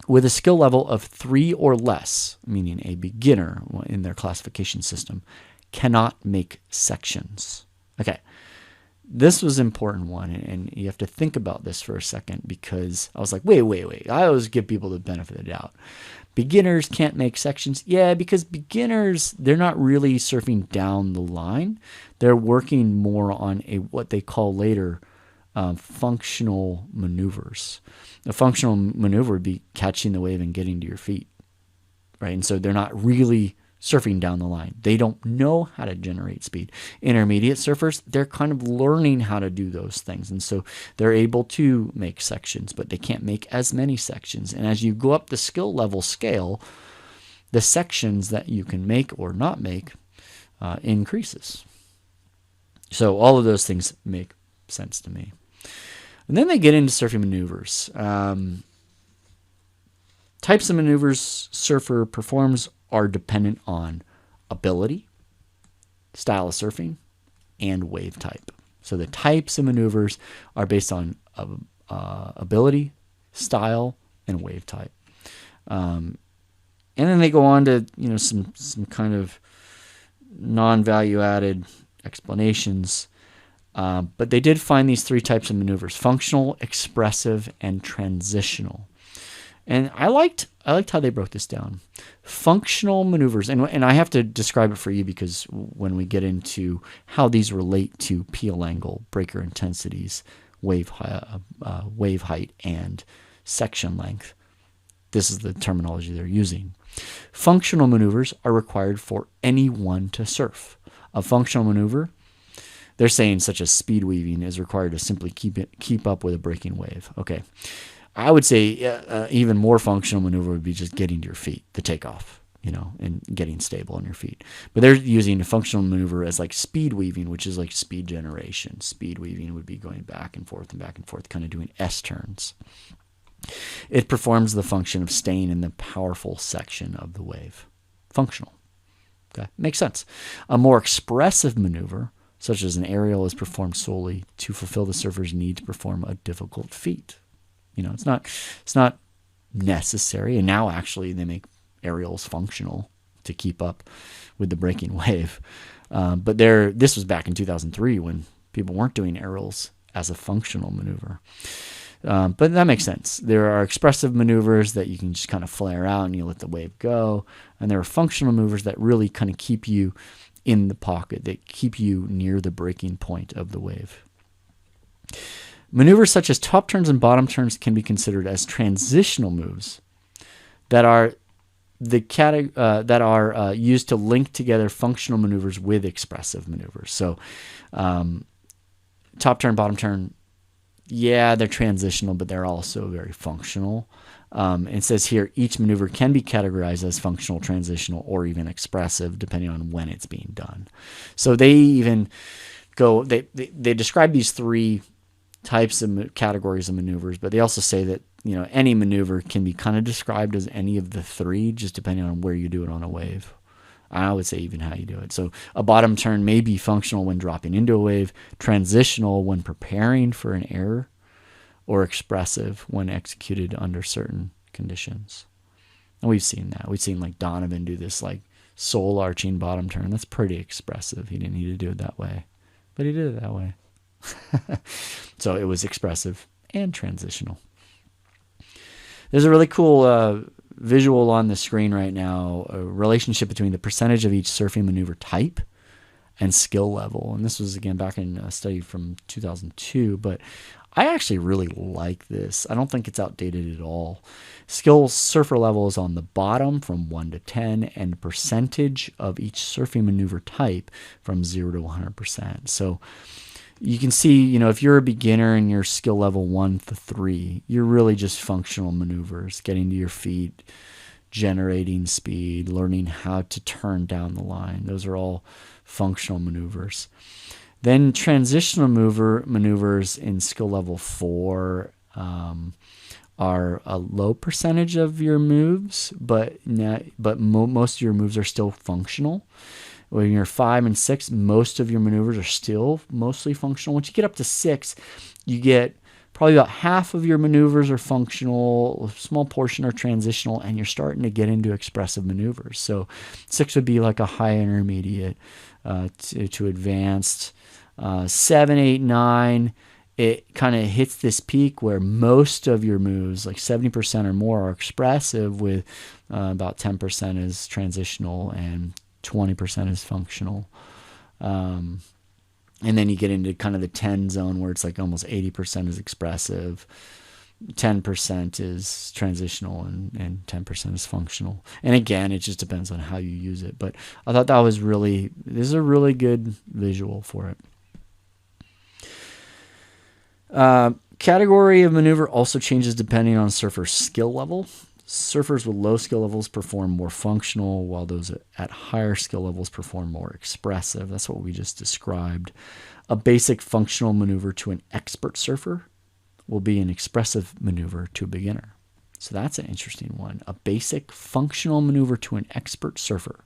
with a skill level of 3 or less, meaning a beginner in their classification system, cannot make sections. Okay, this was an important one, and you have to think about this for a second because I was like, wait. I always give people the benefit of the doubt. Beginners can't make sections? Yeah, because beginners, they're not really surfing down the line. They're working more on what they call later functional maneuvers. A functional maneuver would be catching the wave and getting to your feet, right? And so they're not really surfing down the line. They don't know how to generate speed. Intermediate surfers, they're kind of learning how to do those things. And so they're able to make sections, but they can't make as many sections. And as you go up the skill level scale, the sections that you can make or not make increases. So all of those things make sense to me. And then they get into surfing maneuvers. Types of maneuvers surfer performs are dependent on ability, style of surfing, and wave type. So the types of maneuvers are based on ability, style, and wave type. And then they go on to some kind of non-value added explanations. But they did find these 3 types of maneuvers: functional, expressive, and transitional. And I liked how they broke this down. Functional maneuvers, and I have to describe it for you because when we get into how these relate to peel angle, breaker intensities, wave height, and section length, this is the terminology they're using. Functional maneuvers are required for anyone to surf. A functional maneuver, they're saying, such as speed weaving, is required to simply keep up with a breaking wave. Okay. I would say even more functional maneuver would be just getting to your feet, the takeoff, and getting stable on your feet. But they're using a functional maneuver as like speed weaving, which is like speed generation. Speed weaving would be going back and forth, kind of doing S turns. It performs the function of staying in the powerful section of the wave. Functional. Okay, makes sense. A more expressive maneuver, such as an aerial, is performed solely to fulfill the surfer's need to perform a difficult feat. It's not necessary. And now actually they make aerials functional to keep up with the breaking wave. But this was back in 2003 when people weren't doing aerials as a functional maneuver. But that makes sense. There are expressive maneuvers that you can just kind of flare out and you let the wave go. And there are functional maneuvers that really kind of keep you in the pocket, that keep you near the breaking point of the wave. Maneuvers such as top turns and bottom turns can be considered as transitional moves that are used to link together functional maneuvers with expressive maneuvers. So top turn, bottom turn, yeah, they're transitional, but they're also very functional. It says here, each maneuver can be categorized as functional, transitional, or even expressive, depending on when it's being done. So they even go, they describe these three types of categories of maneuvers, but they also say that, you know, any maneuver can be kind of described as any of the three, just depending on where you do it on a wave. I would say even how you do it. So a bottom turn may be functional when dropping into a wave, transitional when preparing for an error, or expressive when executed under certain conditions. And we've seen that. We've seen like Donovan do this like soul arching bottom turn. That's pretty expressive. He didn't need to do it that way, but he did it that way. So it was expressive and transitional. There's a really cool visual on the screen right now, a relationship between the percentage of each surfing maneuver type and skill level. And this was, again, back in a study from 2002, but I actually really like this. I don't think it's outdated at all. Skill surfer level is on the bottom from 1 to 10, and the percentage of each surfing maneuver type from 0 to 100%. So you can see, you know, if you're a beginner and you're skill level 1 to 3, you're really just functional maneuvers, getting to your feet, generating speed, learning how to turn down the line. Those are all functional maneuvers. Then transitional maneuvers in skill level 4 are a low percentage of your moves, but most of your moves are still functional. When you're 5 and 6, most of your maneuvers are still mostly functional. Once you get up to 6, you get probably about half of your maneuvers are functional, a small portion are transitional, and you're starting to get into expressive maneuvers. So 6 would be like a high intermediate to advanced. 7, 8, 9, it kind of hits this peak where most of your moves, like 70% or more, are expressive, with about 10% is transitional and 20% is functional. And then you get into kind of the 10 zone where it's like almost 80% is expressive, 10% is transitional, and 10% is functional. And again, it just depends on how you use it. But I thought this is a really good visual for it. Category of maneuver also changes depending on surfer's skill level. Surfers with low skill levels perform more functional, while those at higher skill levels perform more expressive. That's what we just described. A basic functional maneuver to an expert surfer will be an expressive maneuver to a beginner. So that's an interesting one. A basic functional maneuver to an expert surfer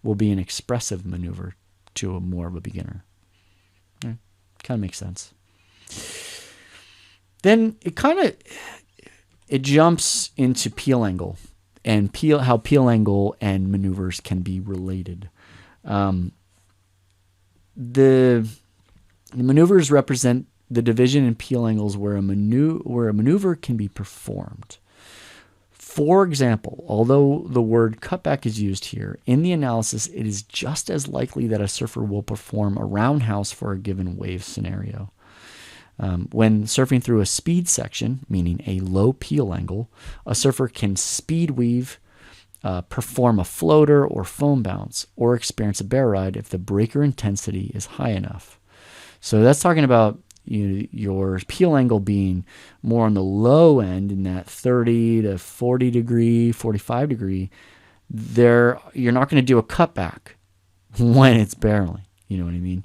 will be an expressive maneuver to more of a beginner. Yeah, kind of makes sense. Then it jumps into peel angle and how peel angle and maneuvers can be related. The maneuvers represent the division in peel angles where a maneuver can be performed. For example, although the word cutback is used here, in the analysis, it is just as likely that a surfer will perform a roundhouse for a given wave scenario. When surfing through a speed section, meaning a low peel angle, a surfer can speed weave, perform a floater or foam bounce, or experience a bear ride if the breaker intensity is high enough. So that's talking about your peel angle being more on the low end, in that 30 to 40 degree, 45 degree. You're not going to do a cutback when it's barreling. You know what I mean?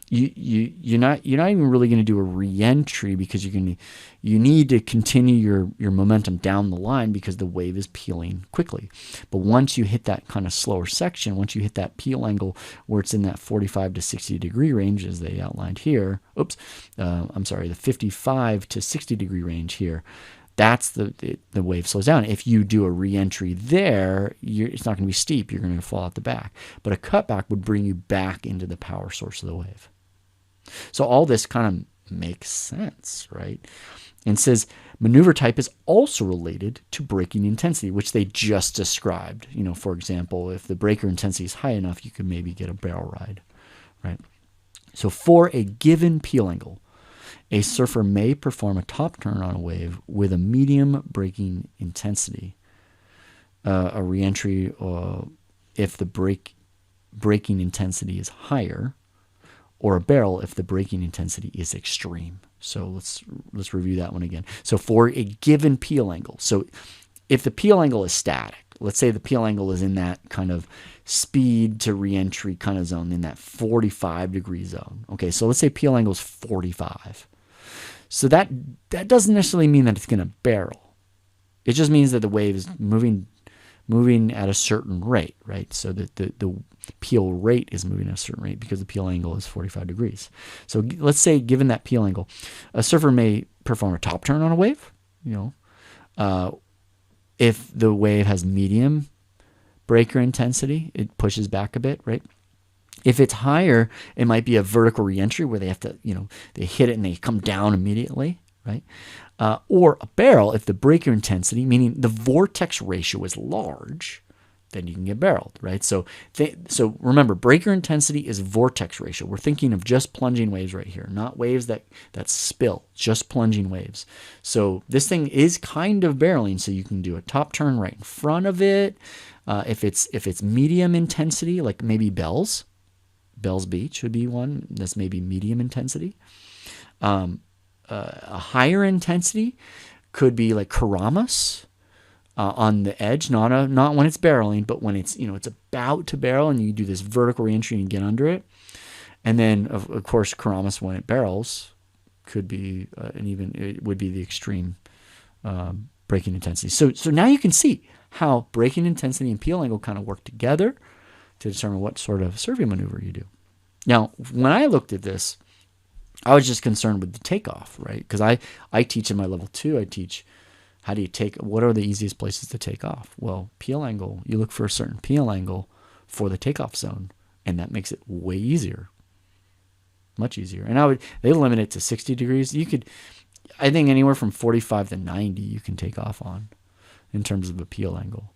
You're not even really going to do a re-entry, because you need to continue your momentum down the line because the wave is peeling quickly. But once you hit that kind of slower section, once you hit that peel angle where it's in that 45 to 60 degree range, as they outlined here, the 55 to 60 degree range here, that's the wave slows down. If you do a re-entry there, it's not going to be steep. You're going to fall out the back. But a cutback would bring you back into the power source of the wave. So all this kind of makes sense, right? And says, Maneuver type is also related to braking intensity, which they just described. For example, if the breaker intensity is high enough, you could maybe get a barrel ride, right? So for a given peel angle, a surfer may perform a top turn on a wave with a medium braking intensity, a reentry if the braking intensity is higher, or a barrel if the braking intensity is extreme. So let's review that one again. So for a given peel angle, so if the peel angle is static, let's say the peel angle is in that kind of speed to reentry kind of zone, in that 45 degree zone. Okay, so let's say peel angle is 45. So that doesn't necessarily mean that it's going to barrel. It just means that the wave is moving at a certain rate, right? So that the peel rate is moving at a certain rate because the peel angle is 45 degrees. So let's say, given that peel angle, a surfer may perform a top turn on a wave, if the wave has medium breaker intensity, it pushes back a bit, right? If it's higher, it might be a vertical reentry where they have to, they hit it and they come down immediately, right? Or a barrel, if the breaker intensity, meaning the vortex ratio, is large, then you can get barreled, right? So remember, breaker intensity is vortex ratio. We're thinking of just plunging waves right here, not waves that spill, just plunging waves. So this thing is kind of barreling, so you can do a top turn right in front of it. If it's medium intensity, like maybe Bell's Beach would be one that's maybe medium intensity. A higher intensity could be like Karamas on the edge, not when it's barreling, but when it's it's about to barrel and you do this vertical reentry and get under it. And then of course Karamas, when it barrels, could be it would be the extreme braking intensity. So now you can see how braking intensity and peel angle kind of work together to determine what sort of survey maneuver you do. Now, when I looked at this, I was just concerned with the takeoff, right? Because I teach in my level 2, I teach what are the easiest places to take off? Well, peel angle, you look for a certain peel angle for the takeoff zone, and that makes it way easier, much easier. And they limit it to 60 degrees. I think anywhere from 45 to 90 you can take off on in terms of a peel angle.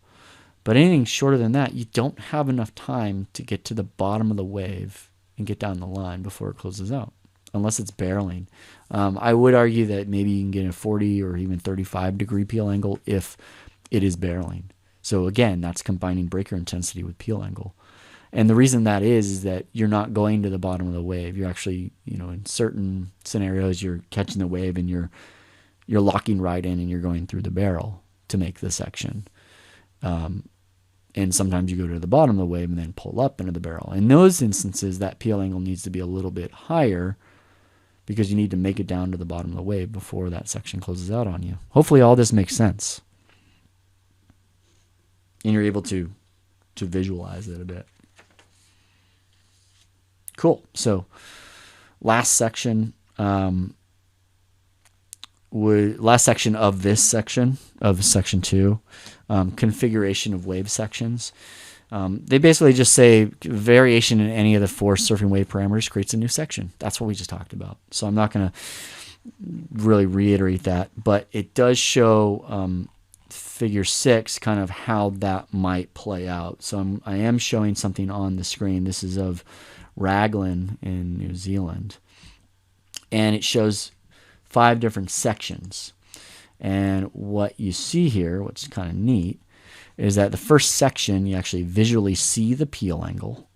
But anything shorter than that, you don't have enough time to get to the bottom of the wave and get down the line before it closes out, unless it's barreling. I would argue that maybe you can get a 40 or even 35 degree peel angle if it is barreling. So again, that's combining breaker intensity with peel angle. And the reason that is that you're not going to the bottom of the wave. You're actually, in certain scenarios, you're catching the wave and you're locking right in and you're going through the barrel to make the section. And sometimes you go to the bottom of the wave and then pull up into the barrel. In those instances, that peel angle needs to be a little bit higher because you need to make it down to the bottom of the wave before that section closes out on you. Hopefully all this makes sense. And you're able to visualize it a bit. Cool. So last section of this section, of section 2, configuration of wave sections. They basically just say variation in any of the 4 surfing wave parameters creates a new section. That's what we just talked about. So I'm not going to really reiterate that, but it does show figure 6 kind of how that might play out. So I am showing something on the screen. This is of Raglan in New Zealand, and it shows 5 different sections. And what you see here, what's kind of neat, is that the first section, you actually visually see the peel angle,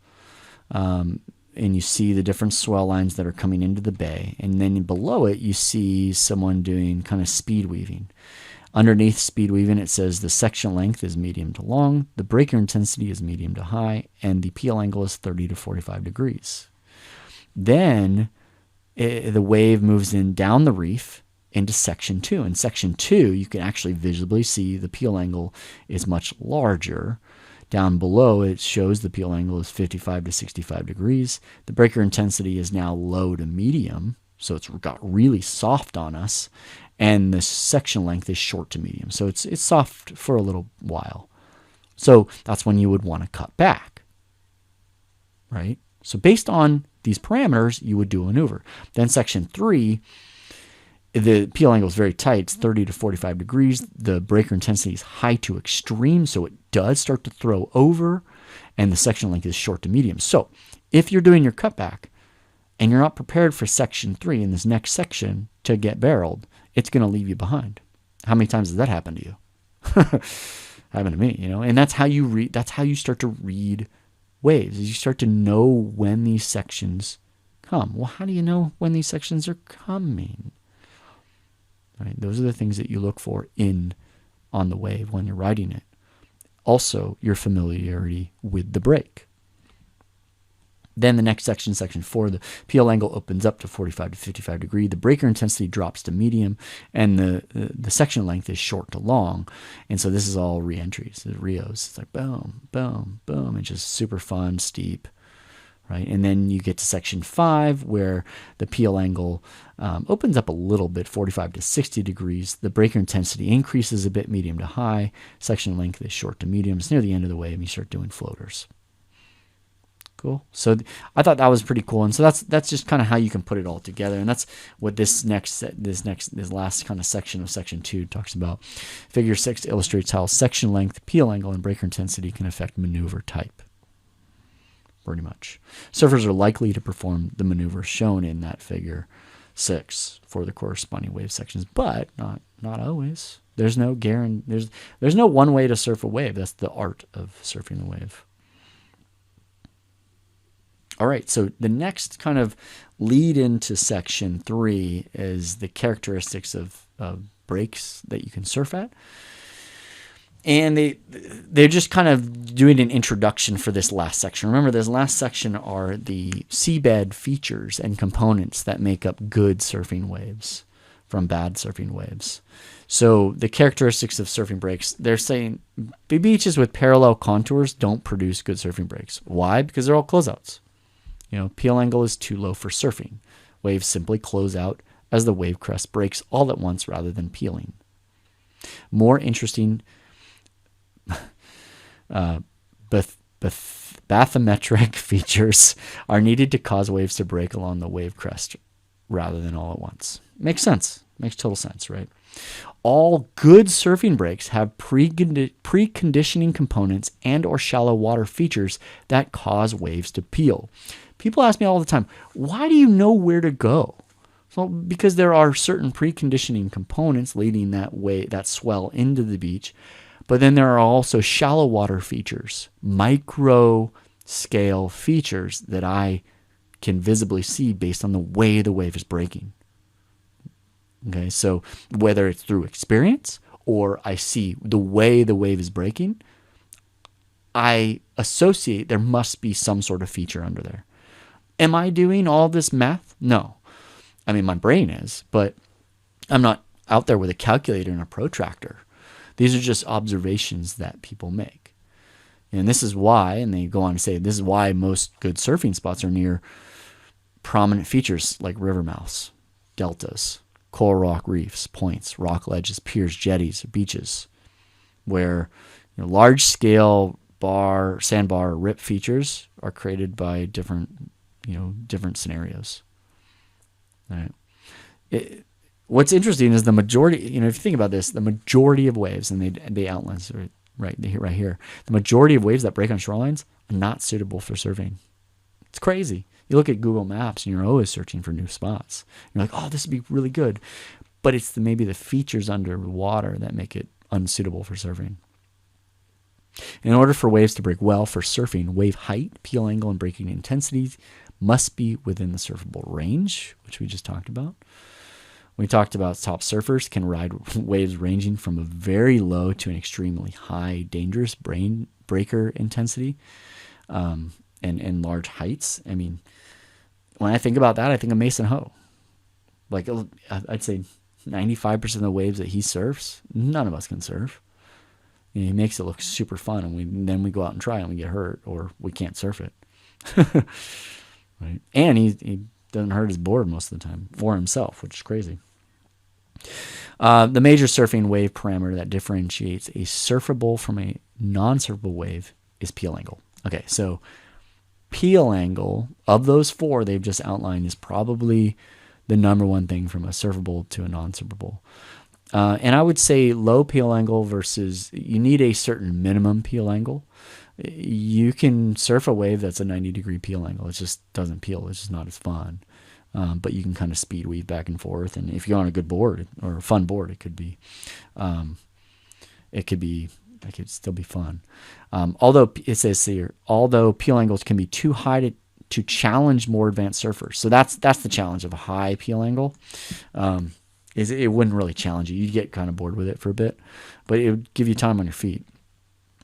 and you see the different swell lines that are coming into the bay. And then below it, you see someone doing kind of speed weaving. Underneath speed weaving, it says the section length is medium to long, the breaker intensity is medium to high, and the peel angle is 30 to 45 degrees. Then the wave moves in down the reef into section 2. In section 2, you can actually visibly see the peel angle is much larger. Down below, it shows the peel angle is 55 to 65 degrees. The breaker intensity is now low to medium, so it's got really soft on us. And the section length is short to medium. So it's soft for a little while. So that's when you would want to cut back, right? So based on these parameters, you would do a maneuver. Then section 3 the peel angle is very tight. It's 30 to 45 degrees. The breaker intensity is high to extreme, so it does start to throw over, and the section length is short to medium. So if you're doing your cutback and you're not prepared for section 3 in this next section to get barreled, it's going to leave you behind. How many times has that happened to you? Happened to me, and that's how you read. That's how you start to read waves. Is you start to know when these sections come. Well, how do you know when these sections are coming? Right? Those are the things that you look for on the wave when you're riding it. Also, your familiarity with the break. Then the next section, section 4, the peel angle opens up to 45 to 55 degrees. The breaker intensity drops to medium, and the section length is short to long. And so this is all re-entries, Rios. It's like boom, boom, boom. It's just super fun, steep, right? And then you get to section 5, where the peel angle opens up a little bit, 45 to 60 degrees. The breaker intensity increases a bit, medium to high. Section length is short to medium. It's near the end of the wave, and you start doing floaters. Cool. So I thought that was pretty cool, and so that's just kind of how you can put it all together, and that's what this last kind of section of section 2 talks about. Figure 6 illustrates how section length, peel angle, and breaker intensity can affect maneuver type. Pretty much, surfers are likely to perform the maneuvers shown in that figure 6 for the corresponding wave sections, but not always. There's no guarantee. There's no one way to surf a wave. That's the art of surfing the wave. All right, so the next kind of lead into section 3 is the characteristics of breaks that you can surf at. And they're just kind of doing an introduction for this last section. Remember, this last section are the seabed features and components that make up good surfing waves from bad surfing waves. So the characteristics of surfing breaks, they're saying beaches with parallel contours don't produce good surfing breaks. Why? Because they're all closeouts. Peel angle is too low for surfing. Waves simply close out as the wave crest breaks all at once rather than peeling. More interesting bathymetric features are needed to cause waves to break along the wave crest rather than all at once. Makes sense. Makes total sense, right? All good surfing breaks have preconditioning components and or shallow water features that cause waves to peel. People ask me all the time, why do you know where to go? Well, because there are certain preconditioning components leading that swell into the beach, but then there are also shallow water features, micro scale features that I can visibly see based on the way the wave is breaking. Okay, so whether it's through experience or I see the way the wave is breaking, I associate there must be some sort of feature under there. Am I doing all this math? No. I mean, my brain is, but I'm not out there with a calculator and a protractor. These are just observations that people make. And this is why, and they go on to say, this is why most good surfing spots are near prominent features like river mouths, deltas, coral rock reefs, points, rock ledges, piers, jetties, beaches, where large-scale sandbar, rip features are created by different scenarios. All right. What's interesting is the majority, if you think about this, the majority of waves, and they outline right here, the majority of waves that break on shorelines are not suitable for surfing. It's crazy. You look at Google Maps and you're always searching for new spots. You're like, oh, this would be really good. But it's maybe the features under water that make it unsuitable for surfing. In order for waves to break well for surfing, wave height, peel angle, and breaking intensities must be within the surfable range, which we just talked about. We talked about top surfers can ride waves ranging from a very low to an extremely high, dangerous breaker intensity and large heights. I mean, when I think about that, I think of Mason Ho. Like, I'd say 95% of the waves that he surfs, none of us can surf. He makes it look super fun, and then we go out and try and we get hurt, or we can't surf it. Right? And he doesn't hurt his board most of the time, or himself, which is crazy. The major surfing wave parameter that differentiates a surfable from a non-surfable wave is peel angle. Okay, so peel angle, of those four they've just outlined, is probably the number one thing from a surfable to a non-surfable. And I would say low peel angle versus you need a certain minimum peel angle. You can surf a wave that's a 90-degree peel angle. It just doesn't peel. It's just not as fun. But you can kind of speed weave back and forth. And if you're on a good board or a fun board, it could still be fun. Although it says here, although peel angles can be too high to challenge more advanced surfers. So that's the challenge of a high peel angle. Is it wouldn't really challenge you. You'd get kind of bored with it for a bit, but it would give you time on your feet.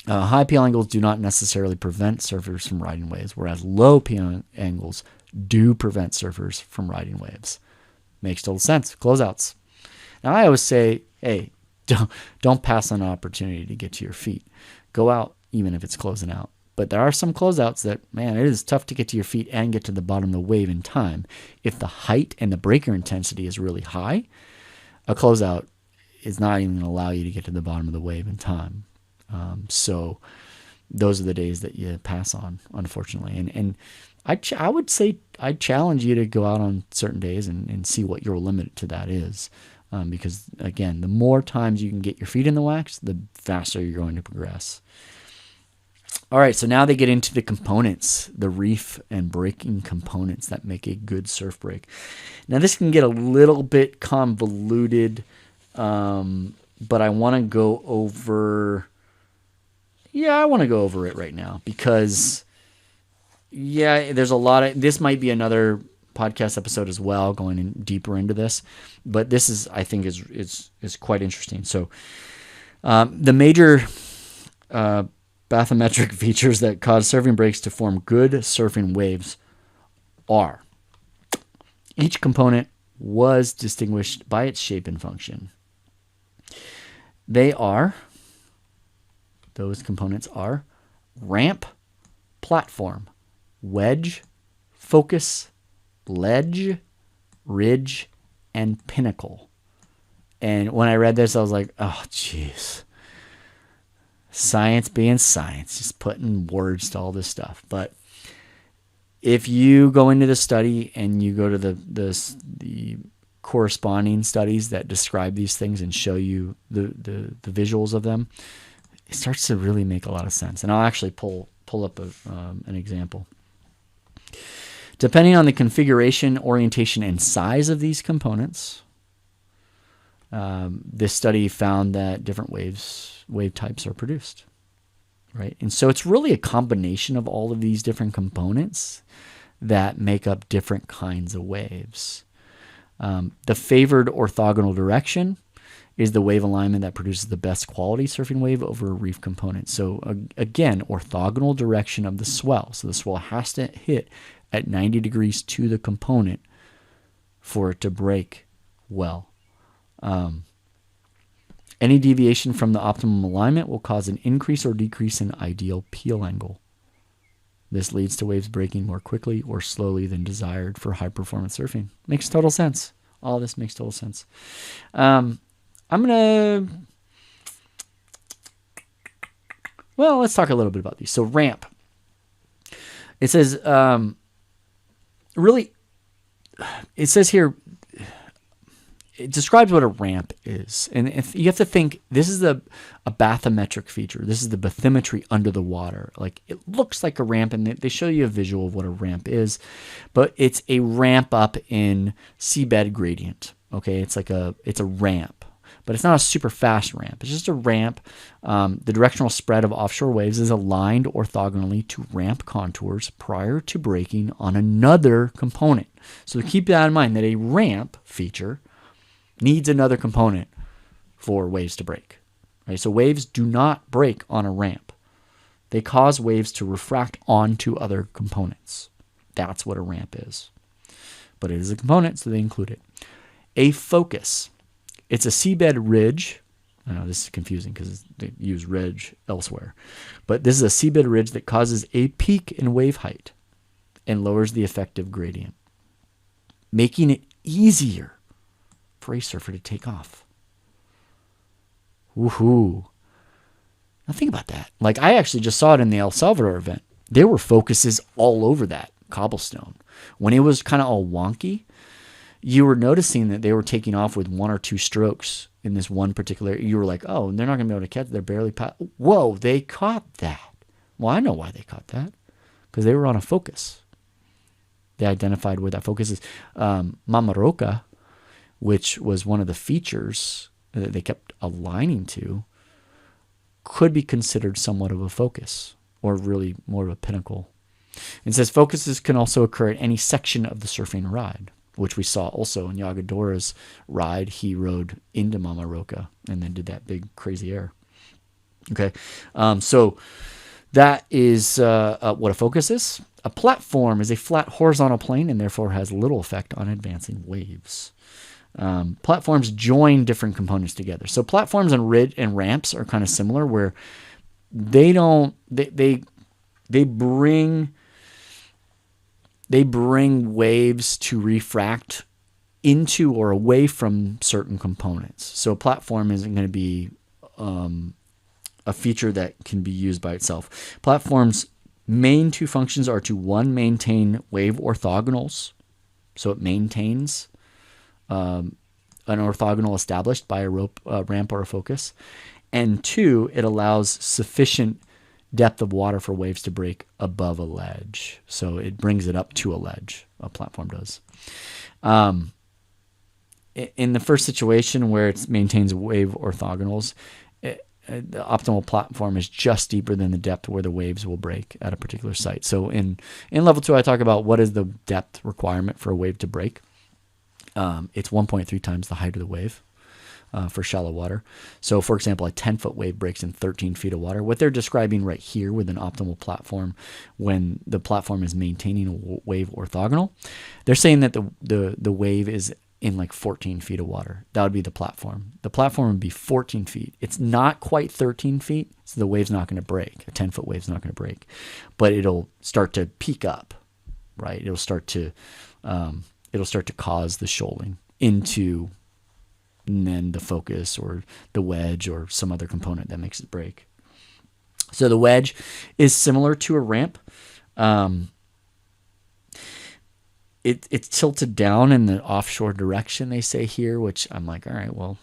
High peel angles do not necessarily prevent surfers from riding waves, whereas low peel angles do prevent surfers from riding waves. Makes total sense. Closeouts. Now I always say, hey, don't pass on an opportunity to get to your feet. Go out even if it's closing out. But there are some closeouts that, man, it is tough to get to your feet and get to the bottom of the wave in time. If the height and the breaker intensity is really high, a closeout is not even going to allow you to get to the bottom of the wave in time. So those are the days that you pass on, unfortunately. And I would say I'd challenge you to go out on certain days and see what your limit to that is. Because, again, the more times you can get your feet in the wax, the faster you're going to progress. All right, so now they get into the components, the reef and breaking components that make a good surf break. Now, this can get a little bit convoluted, but I want to go over... Yeah, I want to go over it right now because, yeah, there's a lot of... This might be another podcast episode as well, going in deeper into this, but this is, I think, is quite interesting. So, the major bathymetric features that cause surfing breaks to form good surfing waves are: each component was distinguished by its shape and function. Those components are ramp, platform, wedge, focus, ledge, ridge, and pinnacle. And when I read this, I was like, oh, jeez. Science being science, just putting words to all this stuff. But if you go into the study and you go to the corresponding studies that describe these things and show you the visuals of them, it starts to really make a lot of sense. And I'll actually pull up an example. Depending on the configuration, orientation, and size of these components, this study found that different wave types are produced, right? And so it's really a combination of all of these different components that make up different kinds of waves. The favored orthogonal direction is the wave alignment that produces the best quality surfing wave over a reef component. So again, orthogonal direction of the swell. So the swell has to hit at 90 degrees to the component for it to break well. Any deviation from the optimum alignment will cause an increase or decrease in ideal peel angle. This leads to waves breaking more quickly or slowly than desired for high-performance surfing. Makes total sense. All this makes total sense. Let's talk a little bit about these. So ramp. It says, it says here, it describes what a ramp is. And if you have to think, this is a bathymetric feature. This is the bathymetry under the water. Like, it looks like a ramp, and they show you a visual of what a ramp is, but it's a ramp up in seabed gradient. Okay, it's a ramp, but it's not a super fast ramp. It's just a ramp. The directional spread of offshore waves is aligned orthogonally to ramp contours prior to breaking on another component. So keep that in mind, that a ramp feature needs another component for waves to break. Right? So waves do not break on a ramp. They cause waves to refract onto other components. That's what a ramp is. But it is a component, so they include it. A focus. It's a seabed ridge. I know this is confusing because they use ridge elsewhere. But this is a seabed ridge that causes a peak in wave height and lowers the effective gradient, making it easier for a surfer to take off. Woohoo. Now think about that. Like, I actually just saw it in the El Salvador event. There were focuses all over that cobblestone. When it was kind of all wonky, you were noticing that they were taking off with 1 or 2 strokes in this one particular, you were like, oh, they're not going to be able to catch, they're barely, whoa, they caught that. Well, I know why they caught that, because they were on a focus. They identified where that focus is. Mama Roca, which was one of the features that they kept aligning to, could be considered somewhat of a focus, or really more of a pinnacle. It says focuses can also occur at any section of the surfing ride, which we saw also in Yagadora's ride. He rode into Mama Roca and then did that big crazy air. Okay, so that is what a focus is. A platform is a flat horizontal plane and therefore has little effect on advancing waves. Platforms join different components together. So platforms and ridge and ramps are kind of similar, where they bring waves to refract into or away from certain components. So a platform isn't going to be a feature that can be used by itself. Platforms' main 2 functions are to, 1, maintain wave orthogonals. So it maintains an orthogonal established by a ramp or a focus. And 2, it allows sufficient depth of water for waves to break above a ledge. So it brings it up to a ledge, a platform does. In the first situation where it maintains wave orthogonals, the optimal platform is just deeper than the depth where the waves will break at a particular site. So in level 2, I talk about what is the depth requirement for a wave to break. It's 1.3 times the height of the wave for shallow water. So, for example, a 10-foot wave breaks in 13 feet of water. What they're describing right here with an optimal platform, when the platform is maintaining a wave orthogonal, they're saying that the wave is in like 14 feet of water. That would be the platform. The platform would be 14 feet. It's not quite 13 feet, so the wave's not going to break. A 10-foot wave's not going to break, but it'll start to peak up, right? It'll start to cause the shoaling into, and then the focus or the wedge or some other component that makes it break. So the wedge is similar to a ramp. It's tilted down in the offshore direction, they say here, which I'm like, all right, well,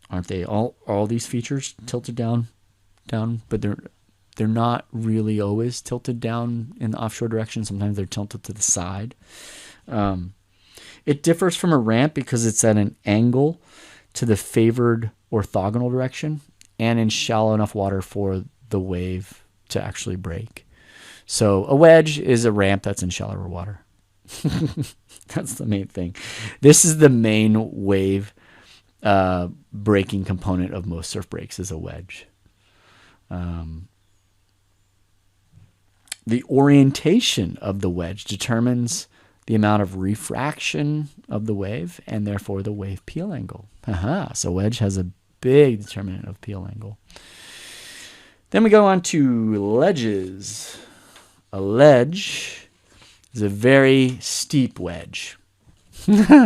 aren't they all these features tilted down? But they're not really always tilted down in the offshore direction. Sometimes they're tilted to the side. It differs from a ramp because it's at an angle to the favored orthogonal direction and in shallow enough water for the wave to actually break. So a wedge is a ramp that's in shallower water. That's the main thing. This is the main wave breaking component of most surf breaks, is a wedge. The orientation of the wedge determines the amount of refraction of the wave and therefore the wave peel angle. So wedge has a big determinant of peel angle. Then we go on to ledges. A ledge is a very steep wedge.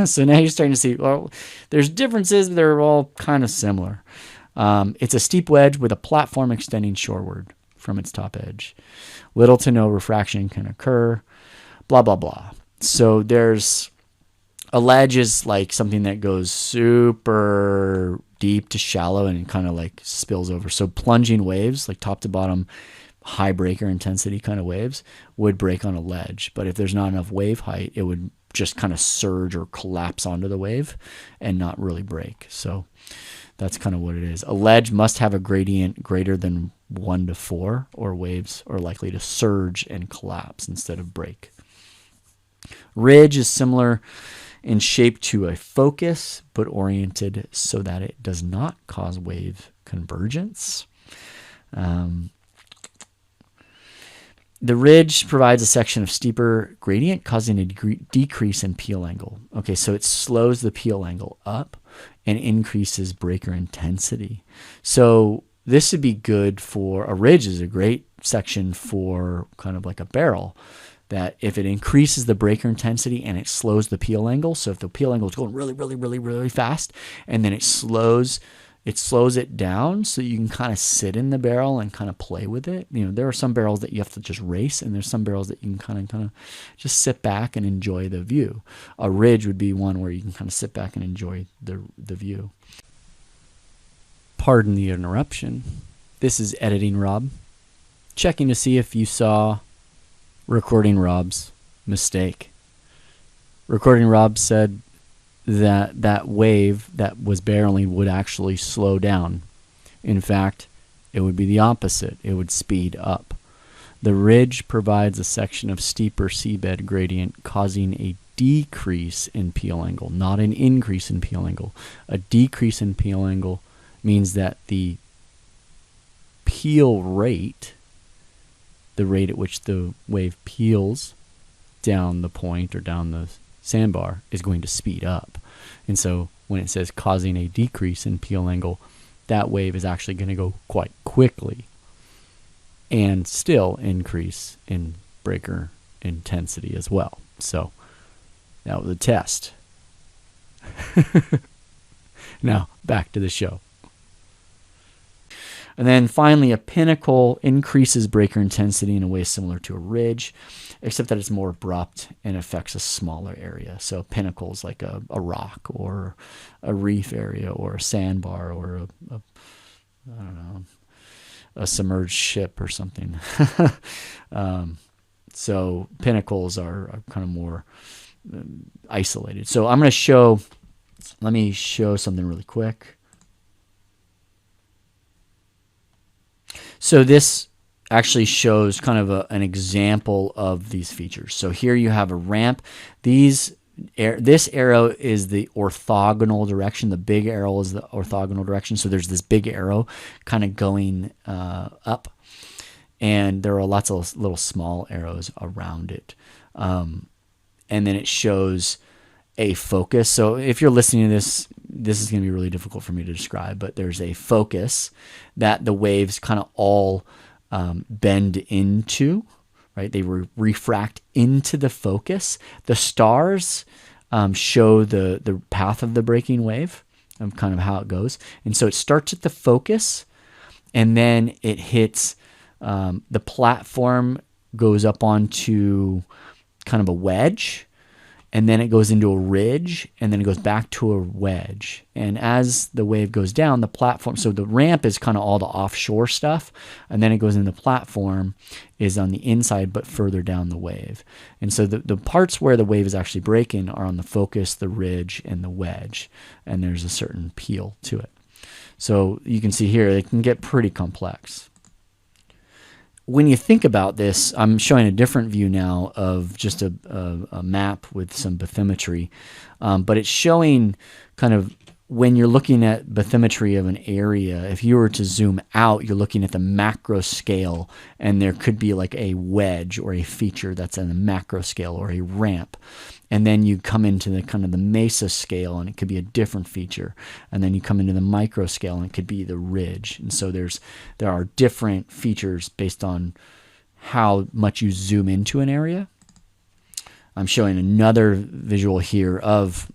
So now you're starting to see, well, there's differences, but they're all kind of similar. It's a steep wedge with a platform extending shoreward from its top edge. Little to no refraction can occur, blah, blah, blah. So there's a ledge is like something that goes super deep to shallow and kind of like spills over. So plunging waves, like top to bottom, high breaker intensity kind of waves, would break on a ledge. But if there's not enough wave height, it would just kind of surge or collapse onto the wave and not really break. So that's kind of what it is. A ledge must have a gradient greater than 1 to 4, or waves are likely to surge and collapse instead of break. Ridge is similar in shape to a focus, but oriented so that it does not cause wave convergence. The ridge provides a section of steeper gradient, causing a decrease in peel angle. Okay, so it slows the peel angle up and increases breaker intensity. So this would be good for a ridge, is a great section for kind of like a barrel, that if it increases the breaker intensity and it slows the peel angle, so if the peel angle is going really, really, really, really fast and then it slows It slows it down so you can kind of sit in the barrel and kind of play with it. There are some barrels that you have to just race, and there's some barrels that you can kind of just sit back and enjoy the view. A ridge would be one where you can kind of sit back and enjoy the view. Pardon the interruption. This is Editing Rob, checking to see if you saw Recording Rob's mistake. Recording Rob said that wave that was barreling would actually slow down. In fact, it would be the opposite. It would speed up. The ridge provides a section of steeper seabed gradient, causing a decrease in peel angle, not an increase in peel angle. A decrease in peel angle means that the peel rate, the rate at which the wave peels down the point or down the sandbar, is going to speed up. And so when it says causing a decrease in peel angle, that wave is actually going to go quite quickly and still increase in breaker intensity as well. So that was a test. Now back to the show. And then finally, a pinnacle increases breaker intensity in a way similar to a ridge, except that it's more abrupt and affects a smaller area. So a pinnacle is like a rock or a reef area or a sandbar or a submerged ship or something. So pinnacles are kind of more isolated. So let me show something really quick. So this actually shows kind of an example of these features. So here you have a ramp. This arrow is the orthogonal direction. The big arrow is the orthogonal direction. So there's this big arrow kind of going up, and there are lots of little small arrows around it. And then it shows a focus. So if you're listening to this is going to be really difficult for me to describe, but there's a focus that the waves kind of all bend into, right? They refract into the focus. The stars show the path of the breaking wave, of kind of how it goes. And so it starts at the focus, and then it hits the platform, goes up onto kind of a wedge, and then it goes into a ridge, and then it goes back to a wedge. And as the wave goes down, the platform, so the ramp is kind of all the offshore stuff, and then it goes into the platform is on the inside, but further down the wave. And so the parts where the wave is actually breaking are on the focus, the ridge, and the wedge, and there's a certain peel to it. So you can see here, it can get pretty complex. When you think about this, I'm showing a different view now of just a map with some bathymetry, but it's showing kind of when you're looking at bathymetry of an area, if you were to zoom out, you're looking at the macro scale, and there could be like a wedge or a feature that's in the macro scale or a ramp. And then you come into the kind of the mesa scale, and it could be a different feature. And then you come into the micro scale, and it could be the ridge. And so there are different features based on how much you zoom into an area. I'm showing another visual here of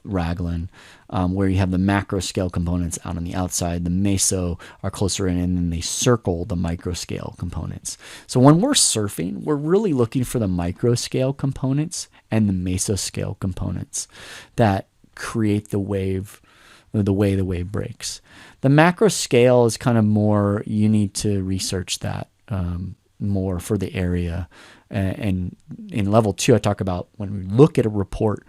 Raglan, where you have the macro scale components out on the outside. The meso are closer in, and then they circle the micro scale components. So when we're surfing, we're really looking for the micro scale components and the mesoscale components that create the wave, the way the wave breaks. The macro scale is kind of more, you need to research that more for the area. And in level 2, I talk about when we look at a report,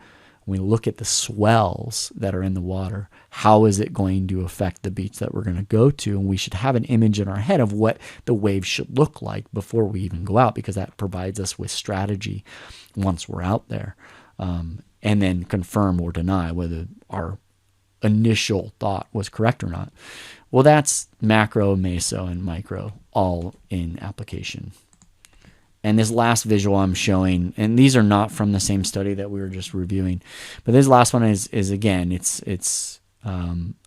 when we look at the swells that are in the water, how is it going to affect the beach that we're going to go to? And we should have an image in our head of what the wave should look like before we even go out, because that provides us with strategy once we're out there, and then confirm or deny whether our initial thought was correct or not. Well, that's macro, meso, and micro all in application. And this last visual I'm showing, and these are not from the same study that we were just reviewing, but this last one is again, it's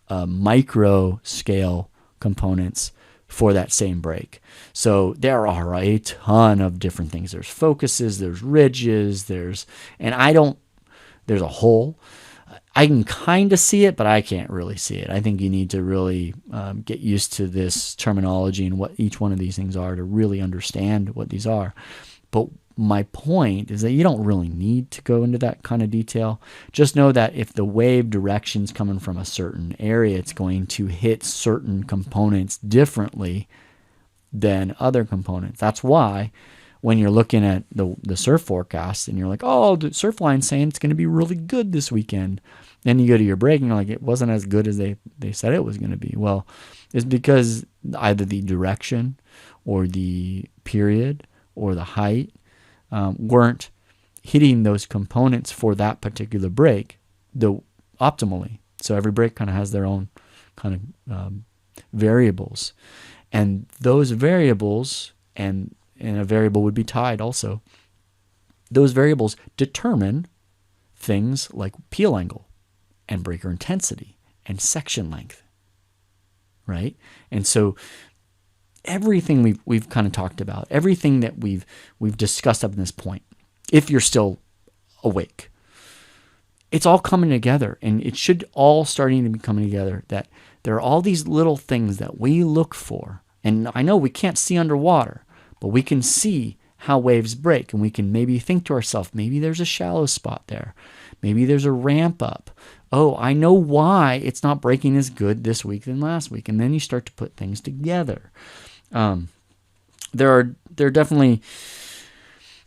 micro scale components for that same break. So there are a ton of different things. There's focuses, there's ridges, there's a hole. I can kind of see it, but I can't really see it. I think you need to really get used to this terminology and what each one of these things are to really understand what these are. But my point is that you don't really need to go into that kind of detail. Just know that if the wave direction's coming from a certain area, it's going to hit certain components differently than other components. That's why when you're looking at the surf forecast and you're like, oh, the surf line's saying it's going to be really good this weekend. Then you go to your break and you're like, it wasn't as good as they said it was going to be. Well, it's because either the direction or the period or the height weren't hitting those components for that particular break optimally. So every break kind of has their own kind of variables. And those variables, and a variable would be tide also, those variables determine things like peel angle and breaker intensity and section length, right? And so everything we've kind of talked about, everything that we've discussed up to this point, if you're still awake, it's all coming together, and it should all starting to be coming together, that there are all these little things that we look for. And I know we can't see underwater, but we can see how waves break, and we can maybe think to ourselves, maybe there's a shallow spot there. Maybe there's a ramp up. Oh, I know why it's not breaking as good this week than last week. And then you start to put things together. There are definitely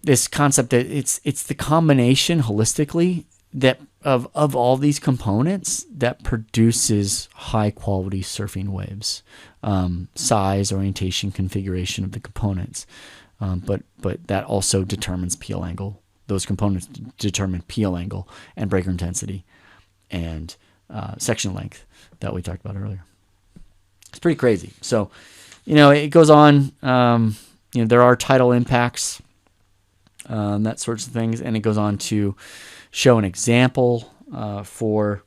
this concept that it's the combination holistically that of all these components that produces high quality surfing waves. Size, orientation, configuration of the components. But that also determines peel angle. Those components determine peel angle and breaker intensity and section length that we talked about earlier. It's pretty crazy. So, it goes on. There are tidal impacts, that sorts of things, and it goes on to show an example for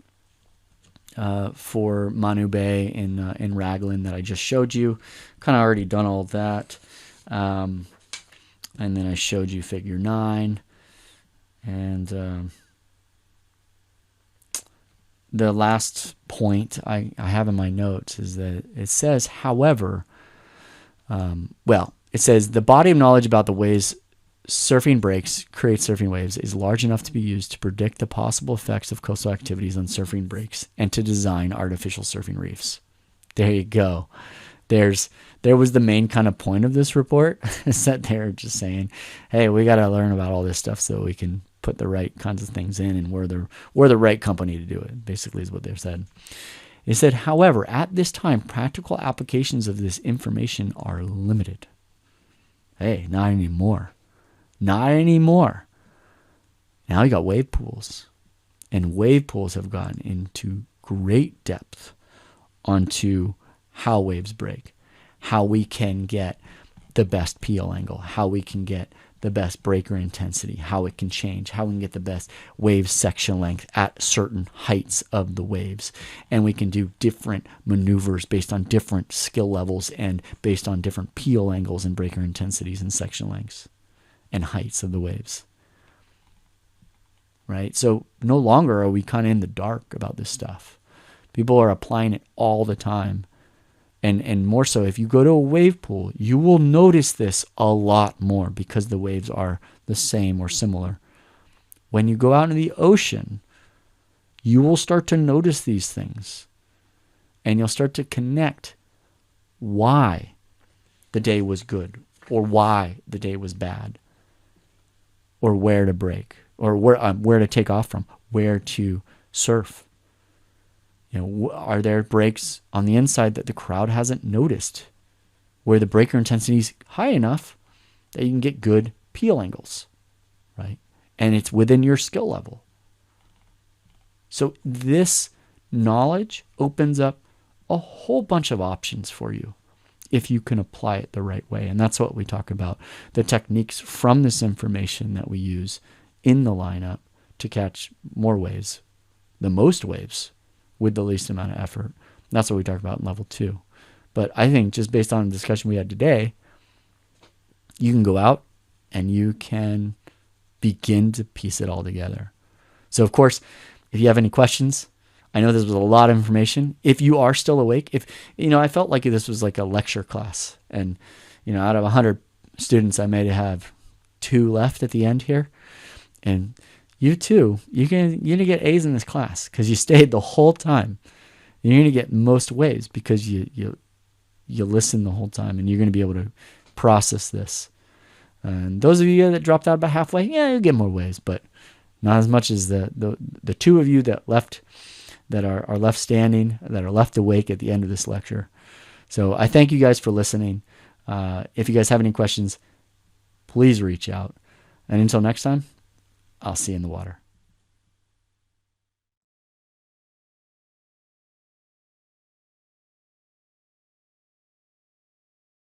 Manu Bay in Raglan that I just showed you. Kind of already done all of that. And then I showed you figure 9. And the last point I have in my notes is that it says, however, it says the body of knowledge about the ways surfing breaks create surfing waves is large enough to be used to predict the possible effects of coastal activities on surfing breaks and to design artificial surfing reefs. There you go. There was the main kind of point of this report, is that they're just saying, hey, we got to learn about all this stuff so we can put the right kinds of things in, and we're the right company to do it, basically is what they've said. They said, however, at this time, practical applications of this information are limited. Hey, not anymore. Not anymore. Now you got wave pools, and wave pools have gone into great depth onto how waves break, how we can get the best peel angle, how we can get the best breaker intensity, how it can change, how we can get the best wave section length at certain heights of the waves. And we can do different maneuvers based on different skill levels and based on different peel angles and breaker intensities and section lengths and heights of the waves. Right? So no longer are we kind of in the dark about this stuff. People are applying it all the time. And more so, if you go to a wave pool, you will notice this a lot more because the waves are the same or similar. When you go out into the ocean, you will start to notice these things. And you'll start to connect why the day was good or why the day was bad, or where to break, or where to take off from, where to surf. Are there breaks on the inside that the crowd hasn't noticed, where the breaker intensity is high enough that you can get good peel angles, right? And it's within your skill level. So this knowledge opens up a whole bunch of options for you if you can apply it the right way. And that's what we talk about, the techniques from this information that we use in the lineup to catch more waves, the most waves, with the least amount of effort. That's what we talk about in level 2. But I think just based on the discussion we had today, you can go out and you can begin to piece it all together. So of course, If you have any questions, I know this was a lot of information. If you are still awake, I felt like this was like a lecture class, and out of 100 students, I may have 2 left at the end here, and you too, you're gonna get A's in this class because you stayed the whole time. And you're gonna get most waves because you listen the whole time, and you're gonna be able to process this. And those of you that dropped out about halfway, yeah, you'll get more waves, but not as much as the 2 of you that left, that are left standing, that are left awake at the end of this lecture. So I thank you guys for listening. If you guys have any questions, please reach out. And until next time, I'll see you in the water.